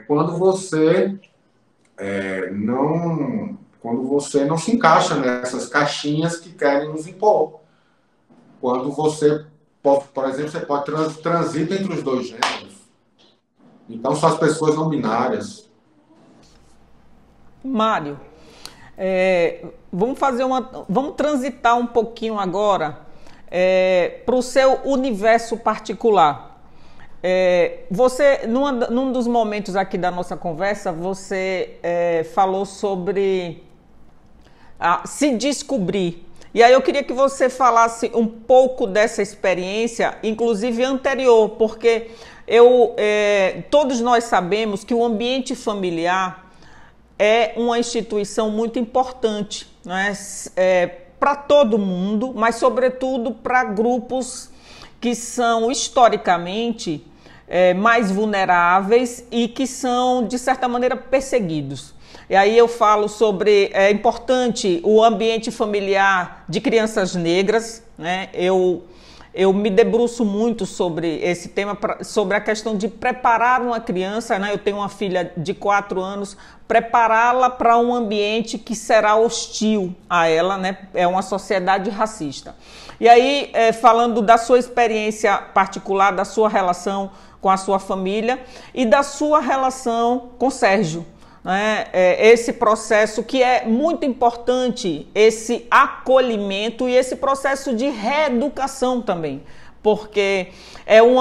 S2: quando você não se encaixa nessas caixinhas que querem nos impor. Quando você, por exemplo, você pode transitar entre os dois gêneros. Então, são as pessoas não binárias.
S1: Mário, vamos transitar um pouquinho agora para o seu universo particular. Você, num dos momentos aqui da nossa conversa, você falou sobre se descobrir. E aí eu queria que você falasse um pouco dessa experiência, inclusive anterior, porque todos nós sabemos que o ambiente familiar é uma instituição muito importante, né? Para todo mundo, mas sobretudo para grupos que são historicamente mais vulneráveis e que são, de certa maneira, perseguidos. E aí eu falo sobre, é importante o ambiente familiar de crianças negras, né? Eu me debruço muito sobre esse tema, sobre a questão de preparar uma criança, né? Eu tenho uma filha de 4 anos, prepará-la para um ambiente que será hostil a ela, né? É uma sociedade racista. E aí, falando da sua experiência particular, da sua relação com a sua família e da sua relação com Sérgio, né? Esse processo que é muito importante, esse acolhimento e esse processo de reeducação também, porque é um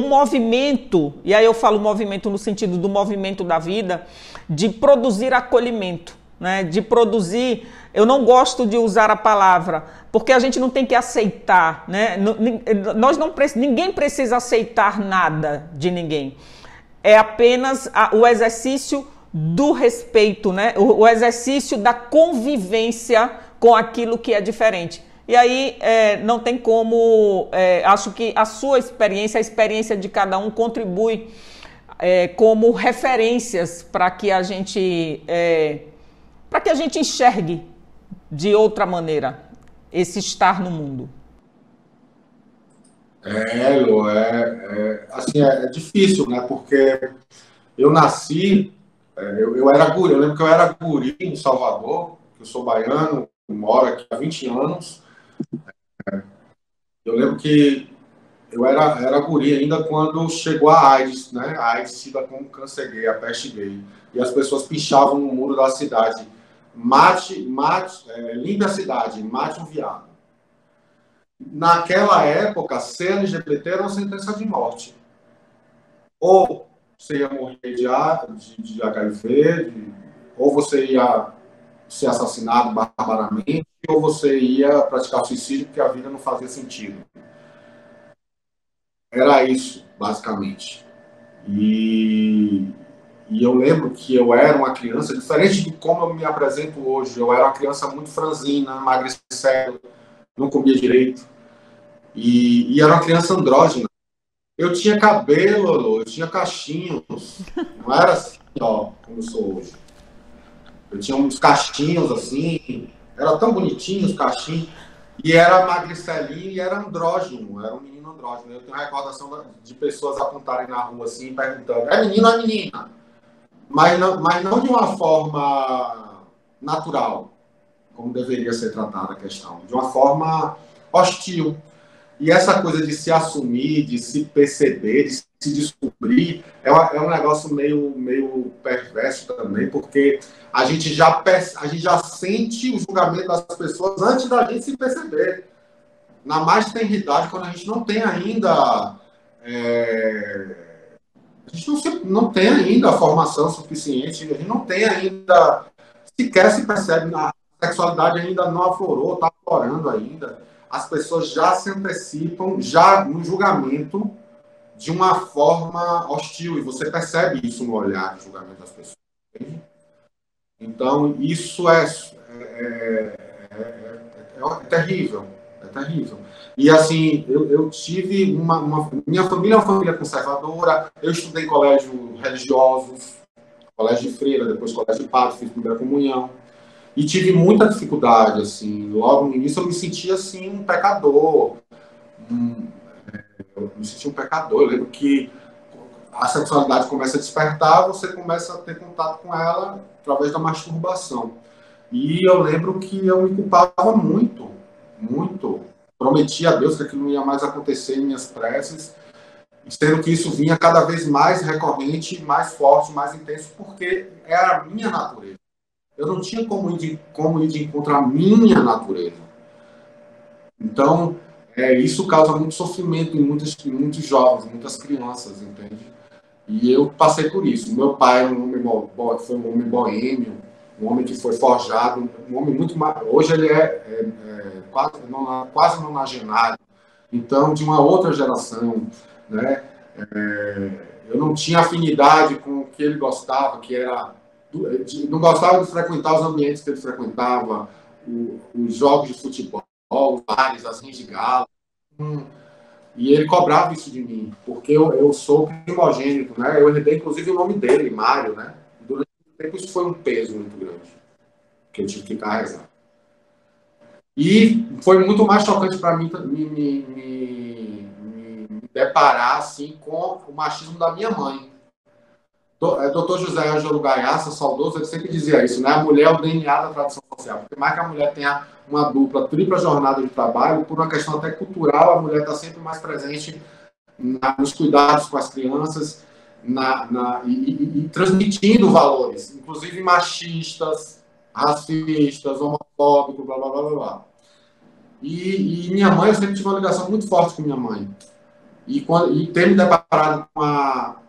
S1: movimento, e aí eu falo movimento no sentido do movimento da vida, de produzir acolhimento, né? De produzir, eu não gosto de usar a palavra, porque a gente não tem que aceitar, né? Ninguém precisa aceitar nada de ninguém. É apenas o exercício do respeito, né? O exercício da convivência com aquilo que é diferente. E aí não tem como, acho que a sua experiência, a experiência de cada um contribui como referências para que a gente enxergue de outra maneira esse estar no mundo.
S2: Lu, assim, é difícil, né? Porque eu nasci, eu era guri, eu lembro que eu era guri em Salvador, eu sou baiano, moro aqui há 20 anos. Eu lembro que eu era guri ainda quando chegou a AIDS, né? A AIDS tida como câncer gay, a peste gay. E as pessoas pichavam no muro da cidade: limpe a cidade, mate um viado. Naquela época, ser LGBT era uma sentença de morte. Ou você ia morrer de HIV, ou você ia ser assassinado barbaramente, ou você ia praticar suicídio porque a vida não fazia sentido. Era isso, basicamente. E, e eu lembro que eu era uma criança, diferente de como eu me apresento hoje, eu era uma criança muito franzina, emagrecendo, não comia direito, e era uma criança andrógena. Eu tinha cabelo, eu tinha cachinhos, não era assim, ó, como eu sou hoje. Eu tinha uns cachinhos assim, era tão bonitinho os cachinhos, e era magricelinho e era andrógeno, era um menino andrógeno. Eu tenho a recordação de pessoas apontarem na rua assim, perguntando: é menino ou é menina? Mas não de uma forma natural, como deveria ser tratada a questão, de uma forma hostil. E essa coisa de se assumir, de se perceber, de se descobrir, é um negócio meio perverso também, porque a gente já sente o julgamento das pessoas antes da gente se perceber. Na mais tenridade, quando a gente não tem ainda. A gente não tem ainda a formação suficiente, a gente não tem ainda. Sequer se percebe, a sexualidade ainda não aflorou, está aflorando ainda. As pessoas já se antecipam, já no julgamento, de uma forma hostil, e você percebe isso no olhar de julgamento das pessoas. Entende? Então, isso é terrível, é terrível. E, assim, eu tive minha família é uma família conservadora, eu estudei em colégio religiosos, colégio de freira, depois colégio de padre, fiz primeira comunhão. E tive muita dificuldade, assim. Logo no início eu me sentia, assim, um pecador. Eu me sentia um pecador. Eu lembro que a sexualidade começa a despertar, você começa a ter contato com ela através da masturbação. E eu lembro que eu me culpava muito, muito. Prometia a Deus que aquilo não ia mais acontecer em minhas preces, sendo que isso vinha cada vez mais recorrente, mais forte, mais intenso, porque era a minha natureza. Eu não tinha como ir de encontro à minha natureza. Então, isso causa muito sofrimento em muitos jovens, muitas crianças, entende? E eu passei por isso. Meu pai foi um homem boêmio, um homem que foi forjado, um homem muito mais... Hoje ele é quase nonagenário, então, de uma outra geração, né? Eu não tinha afinidade com o que ele gostava, que era... Não gostava de frequentar os ambientes que ele frequentava, os jogos de futebol, os bares, as rins de gala. E ele cobrava isso de mim, porque eu sou primogênito, né? Eu herdei, inclusive, o nome dele, Mário, né? Durante muito tempo isso foi um peso muito grande, que eu tive que carregar. E foi muito mais chocante para mim me deparar assim, com o machismo da minha mãe. Dr. José Ângelo Gaiaça, saudoso, ele sempre dizia isso, né? A mulher é o DNA da tradição social. Porque mais que a mulher tenha uma dupla, tripla jornada de trabalho, por uma questão até cultural, a mulher está sempre mais presente nos cuidados com as crianças e transmitindo valores, inclusive machistas, racistas, homofóbicos, blá, blá, blá, blá, blá. E minha mãe, eu sempre tive uma ligação muito forte com minha mãe. E ter me deparado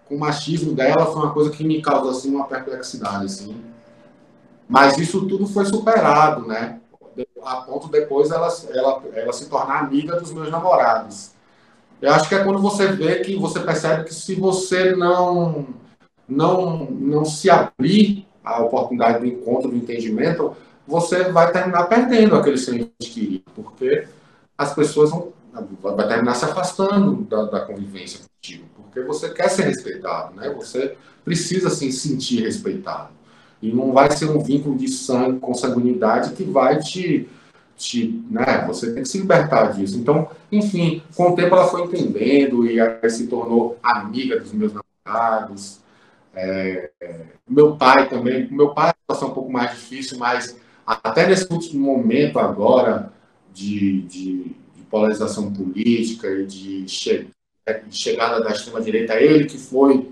S2: com o machismo dela foi uma coisa que me causou assim, uma perplexidade. Assim. Mas isso tudo foi superado, né? A ponto depois ela se tornar amiga dos meus namorados. Eu acho que é quando você vê que você percebe que se você não se abrir à oportunidade do encontro, do entendimento, você vai terminar perdendo aquele seu ente querido, porque as pessoas vai terminar se afastando da convivência contigo, porque você quer ser respeitado, né? Você precisa se sentir respeitado. E não vai ser um vínculo de sangue, consanguinidade que vai né? Você tem que se libertar disso. Então, enfim, com o tempo ela foi entendendo e aí se tornou amiga dos meus namorados. Meu pai também. Meu pai é uma situação um pouco mais difícil, mas até nesse último momento agora de polarização política e de de chegada da extrema-direita, ele que foi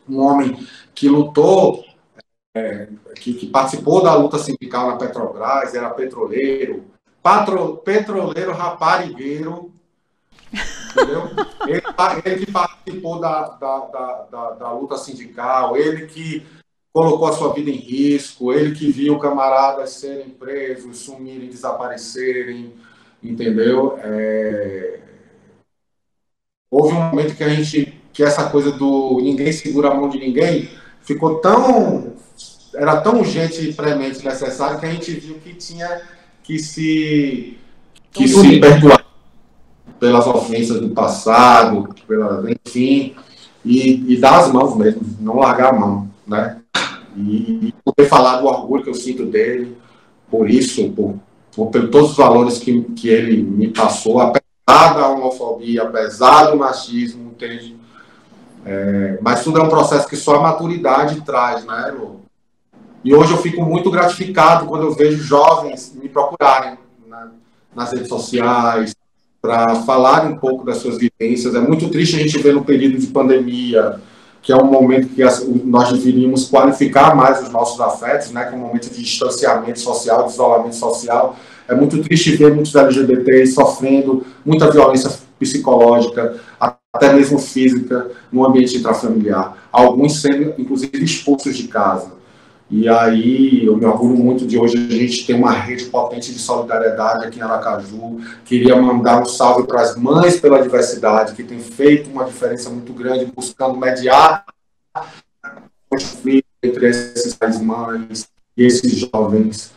S2: um homem que lutou, que participou da luta sindical na Petrobras, era petroleiro, petroleiro raparigueiro, entendeu? Ele que participou da luta sindical, ele que colocou a sua vida em risco, ele que viu camaradas serem presos, sumirem, desaparecerem, entendeu? Houve um momento que essa coisa do ninguém segura a mão de ninguém ficou era tão urgente e premente necessário que a gente viu que tinha que se perdoar pelas ofensas do passado, enfim, e dar as mãos mesmo, não largar a mão, né? E poder falar do orgulho que eu sinto dele, por isso, por todos os valores que ele me passou, apesar da homofobia, apesar do machismo, entende? Mas tudo é um processo que só a maturidade traz, né, Lu? E hoje eu fico muito gratificado quando eu vejo jovens me procurarem nas redes sociais para falarem um pouco das suas vivências. É muito triste a gente ver no período de pandemia, que é um momento que nós deveríamos qualificar mais os nossos afetos, né, que é um momento de distanciamento social, de isolamento social. É muito triste ver muitos LGBTs sofrendo muita violência psicológica, até mesmo física, no ambiente intrafamiliar. Alguns sendo, inclusive, expulsos de casa. E aí, eu me orgulho muito de hoje a gente ter uma rede potente de solidariedade aqui em Aracaju. Queria mandar um salve para as mães pela diversidade, que tem feito uma diferença muito grande, buscando mediar o conflito entre essas mães e esses jovens,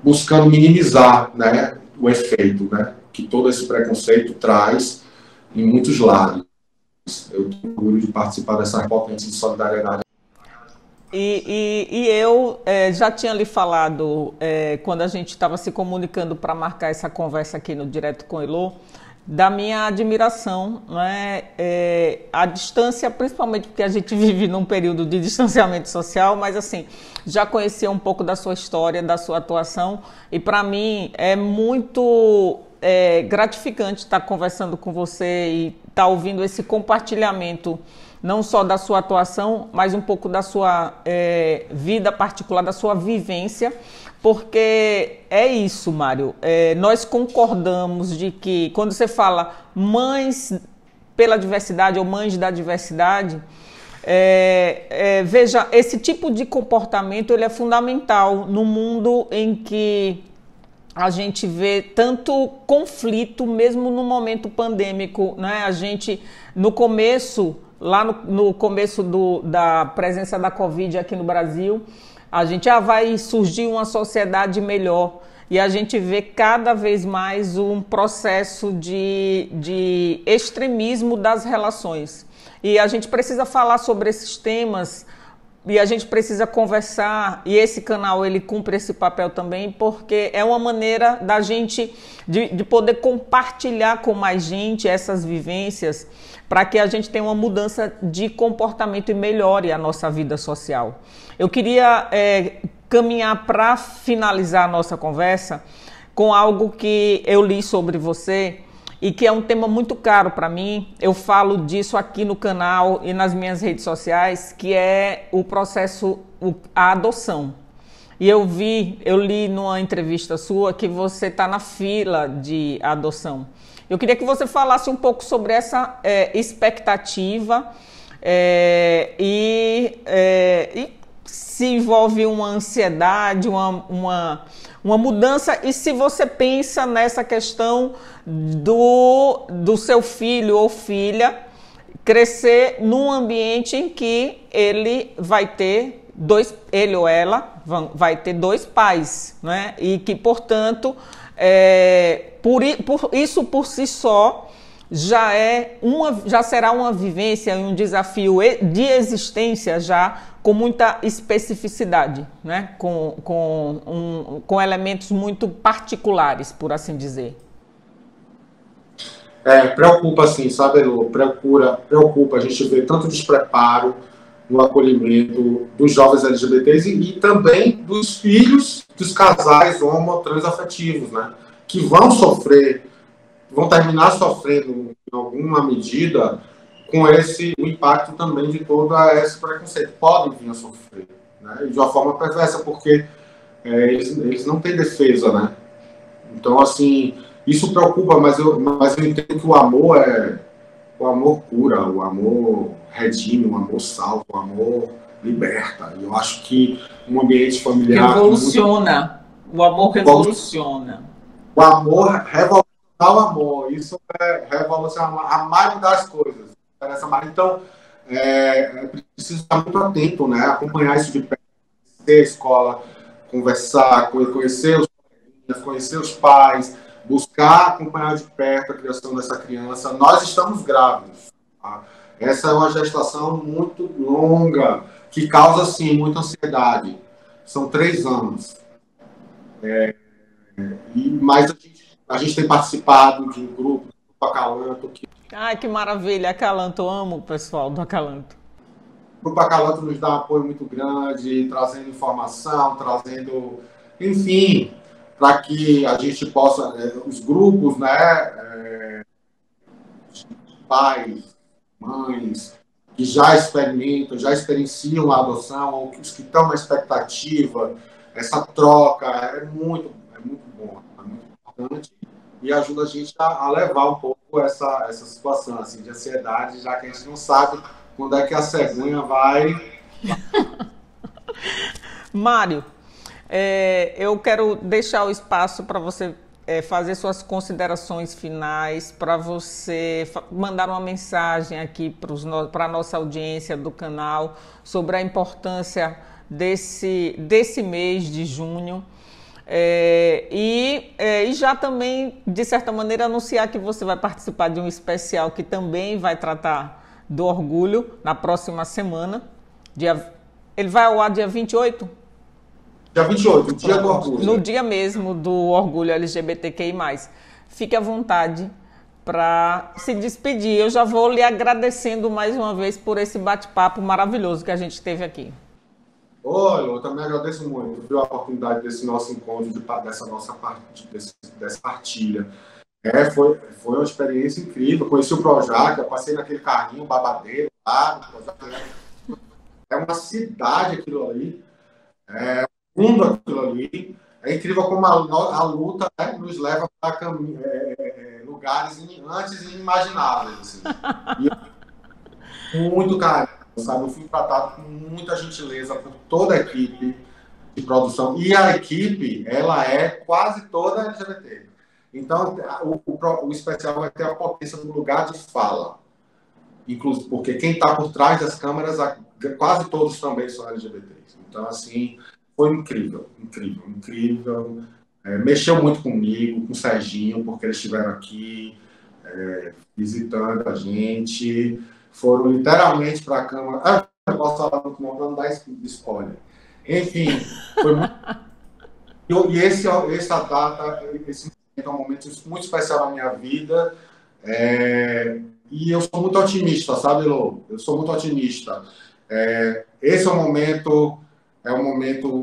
S2: buscando minimizar, né, o efeito, né, que todo esse preconceito traz em muitos lados. Eu tenho orgulho de participar dessa potência de solidariedade.
S1: E eu já tinha lhe falado, quando a gente estava se comunicando para marcar essa conversa aqui no Direto com Elô, da minha admiração, né? A distância, principalmente porque a gente vive num período de distanciamento social, mas assim, já conhecia um pouco da sua história, da sua atuação, e para mim é muito gratificante estar conversando com você e estar ouvindo esse compartilhamento, não só da sua atuação, mas um pouco da sua vida particular, da sua vivência, porque é isso, Mário. Nós concordamos de que, quando você fala mães pela diversidade ou mães da diversidade, veja, esse tipo de comportamento ele é fundamental no mundo em que a gente vê tanto conflito, mesmo no momento pandêmico, né? A gente, no começo, lá no começo da presença da Covid aqui no Brasil, a gente vai surgir uma sociedade melhor. E a gente vê cada vez mais um processo de extremismo das relações. E a gente precisa falar sobre esses temas, e a gente precisa conversar, e esse canal ele cumpre esse papel também, porque é uma maneira da gente de poder compartilhar com mais gente essas vivências, para que a gente tenha uma mudança de comportamento e melhore a nossa vida social. Eu queria caminhar para finalizar a nossa conversa com algo que eu li sobre você, e que é um tema muito caro para mim. Eu falo disso aqui no canal e nas minhas redes sociais, que é o processo, a adoção. E eu li numa entrevista sua que você está na fila de adoção. Eu queria que você falasse um pouco sobre essa expectativa e se envolve uma ansiedade, uma mudança, e se você pensa nessa questão do seu filho ou filha crescer num ambiente em que ele vai ter ele ou ela vai ter dois pais, né? E que, portanto, isso por si só já será uma vivência e um desafio de existência já com muita especificidade, né? Com elementos muito particulares, por assim dizer.
S2: Preocupa, sim, sabe, Elô? Preocupa. A gente vê tanto despreparo no acolhimento dos jovens LGBTs e também dos filhos dos casais homo transafetivos, né? Que vão sofrer vão terminar sofrendo, em alguma medida, com o impacto também de todo esse preconceito. Podem vir a sofrer, né? E de uma forma perversa, porque eles não têm defesa, né? Então, assim, isso preocupa, mas eu entendo que o amor cura, o amor redime, o amor salva, o amor liberta. E eu acho que um ambiente familiar...
S1: Revoluciona. O amor revoluciona.
S2: O amor, revolucionar o amor. Isso é revolucionar a maioria das coisas. Então, é preciso estar muito atento, né? Acompanhar isso de perto, conhecer a escola, conversar, conhecer os pais, buscar acompanhar de perto a criação dessa criança. Nós estamos grávidos. Tá? Essa é uma gestação muito longa, que causa, sim, muita ansiedade. São 3 anos. Mas a gente tem participado de um grupo do Acalanto.
S1: Ai, que maravilha, Acalanto. Amo o pessoal do Acalanto.
S2: O Grupo Acalanto nos dá um apoio muito grande, trazendo informação, trazendo, enfim, para que a gente possa, os grupos, né, pais, mães, que já experimentam, já experienciam a adoção, ou os que estão na expectativa, essa troca é muito bom, é muito importante e ajuda a gente a levar um pouco essa situação assim, de ansiedade, já que a gente não sabe quando é que a cegonha vai.
S1: Mário, eu quero deixar o espaço para você fazer suas considerações finais, para você mandar uma mensagem aqui para a nossa audiência do canal sobre a importância desse mês de junho. E já também, de certa maneira, anunciar que você vai participar de um especial que também vai tratar do orgulho na próxima semana. Ele vai ao ar dia 28?
S2: Dia 28, dia do orgulho.
S1: No dia mesmo do orgulho LGBTQI+. Fique à vontade para se despedir. Eu já vou lhe agradecendo mais uma vez por esse bate-papo maravilhoso que a gente teve aqui.
S2: Olha, eu também agradeço muito pela oportunidade desse nosso encontro, dessa partilha. Foi uma experiência incrível. Conheci o Projac, eu passei naquele carrinho babadeiro lá. É uma cidade aquilo ali. Mundo aquilo ali. É incrível como a luta, né, nos leva para lugares antes inimagináveis. Assim. E muito carinho, sabe? Eu fui tratado com muita gentileza por toda a equipe de produção. E a equipe, ela é quase toda LGBT. Então, o especial vai ter a potência do lugar de fala. Inclusive, porque quem está por trás das câmeras, quase todos também são LGBTs. Então, assim, foi incrível, incrível, incrível. Mexeu muito comigo, com o Serginho, porque eles estiveram aqui visitando a gente. Foram literalmente para a Câmara. Eu posso falar muito não, para não dar spoiler. Enfim, foi muito. E essa data, esse momento é um momento muito especial na minha vida. E eu sou muito otimista, sabe, Lô? Eu sou muito otimista. Esse é um momento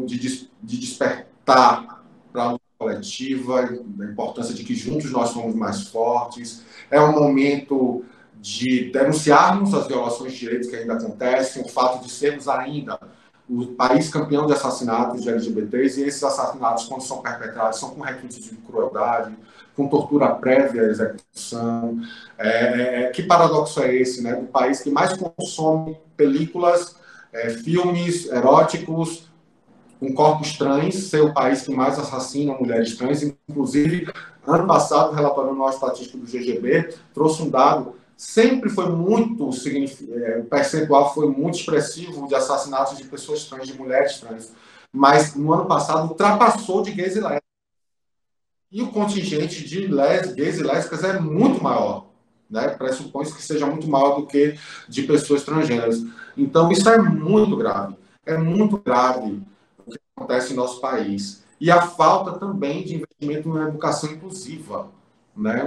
S2: de despertar para a luta coletiva, da importância de que juntos nós somos mais fortes. É um momento de denunciarmos as violações de direitos que ainda acontecem, o fato de sermos ainda o país campeão de assassinatos de LGBTs, e esses assassinatos, quando são perpetrados, são com requintes de crueldade, com tortura prévia à execução. Que paradoxo é esse, né? Do país que mais consome películas, filmes eróticos com corpos trans, ser o país que mais assassina mulheres trans. Inclusive, ano passado, o relatório anual estatístico do GGB trouxe um dado, sempre foi muito o percentual foi muito expressivo de assassinatos de pessoas trans, de mulheres trans, mas no ano passado ultrapassou de gays e lésbicas. E o contingente de gays e lésbicas é muito maior, né? Pressupõe-se que seja muito maior do que de pessoas transgêneras. Então, isso é muito grave o que acontece em nosso país. E a falta também de investimento na educação inclusiva, né?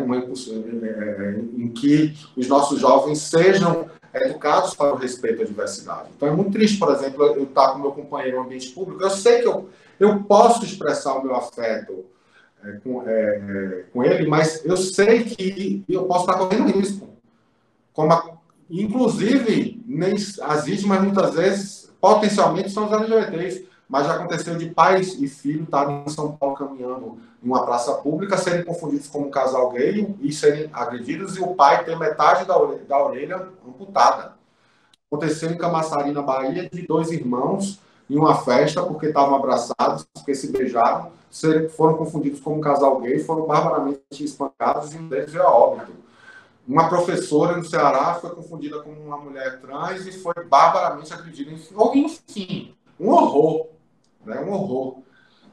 S2: Em que os nossos jovens sejam educados para o respeito à diversidade. Então, é muito triste, por exemplo, eu estar com meu companheiro no ambiente público, eu sei que eu posso expressar o meu afeto com ele, mas eu sei que eu posso estar correndo risco. Inclusive, as vítimas muitas vezes, potencialmente, são os LGBTs, mas já aconteceu de pais e filho estarem em São Paulo caminhando em uma praça pública, serem confundidos como um casal gay e serem agredidos, e o pai ter metade da orelha amputada. Aconteceu em Camaçari, na Bahia, de 2 irmãos em uma festa, porque estavam abraçados, porque se beijaram, foram confundidos como um casal gay, foram barbaramente espancados e um deles veio a óbito. Uma professora no Ceará foi confundida com uma mulher trans e foi barbaramente agredida. Enfim, um horror, né? Um horror.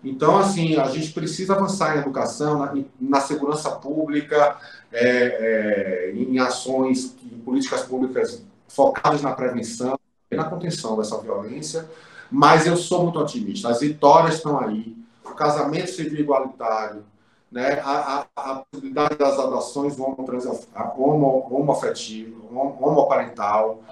S2: Então, assim, a gente precisa avançar em educação, na segurança pública, em ações, em políticas públicas focadas na prevenção e na contenção dessa violência. Mas eu sou muito otimista. As vitórias estão aí. O casamento civil igualitário, né? A possibilidade das adoções homoafetivo, homoparental,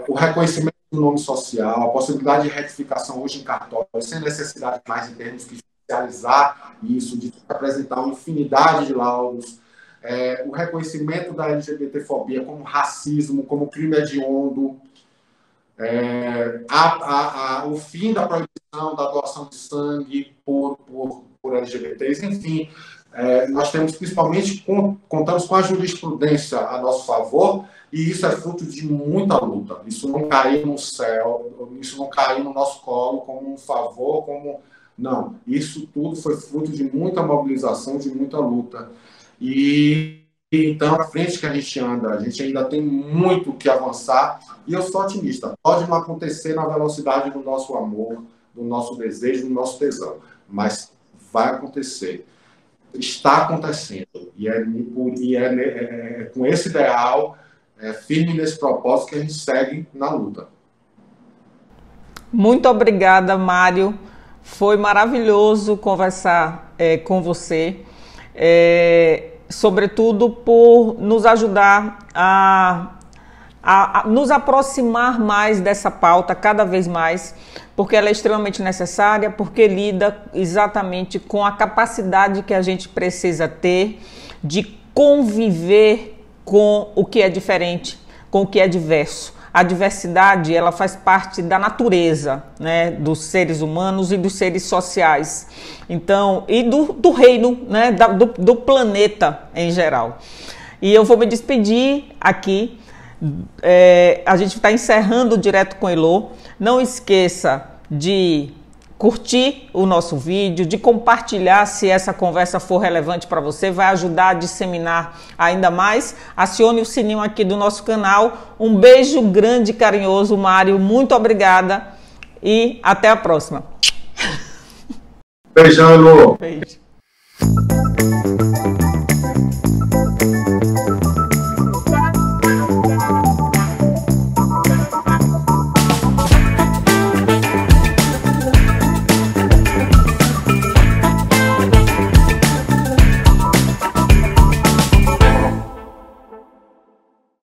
S2: o reconhecimento do nome social, a possibilidade de retificação hoje em cartório, sem necessidade mais de termos que judicializar isso, de apresentar uma infinidade de laudos, o reconhecimento da LGBTfobia como racismo, como crime hediondo, o fim da proibição da doação de sangue por LGBTs, enfim, nós temos principalmente, contamos com a jurisprudência a nosso favor, e isso é fruto de muita luta. Isso não caiu no céu, isso não caiu no nosso colo como um favor, não. Isso tudo foi fruto de muita mobilização, de muita luta. E então, à frente que a gente anda, a gente ainda tem muito que avançar, e eu sou otimista. Pode não acontecer na velocidade do nosso amor, do nosso desejo, do nosso tesão, mas vai acontecer. Está acontecendo. E é com esse ideal, firme nesse propósito, que a gente segue na luta.
S1: Muito obrigada, Mário. Foi maravilhoso conversar com você. Sobretudo por nos ajudar a nos aproximar mais dessa pauta, cada vez mais, porque ela é extremamente necessária, porque lida exatamente com a capacidade que a gente precisa ter de conviver com o que é diferente, com o que é diverso. A diversidade, ela faz parte da natureza, né, dos seres humanos e dos seres sociais. Então, e do reino, né, do planeta em geral. E eu vou me despedir aqui. A gente está encerrando direto com Elô. Não esqueça de curtir o nosso vídeo, de compartilhar se essa conversa for relevante para você, vai ajudar a disseminar ainda mais. Acione o sininho aqui do nosso canal. Um beijo grande e carinhoso, Mário. Muito obrigada e até a próxima.
S2: Beijão, Elô.
S1: Beijo.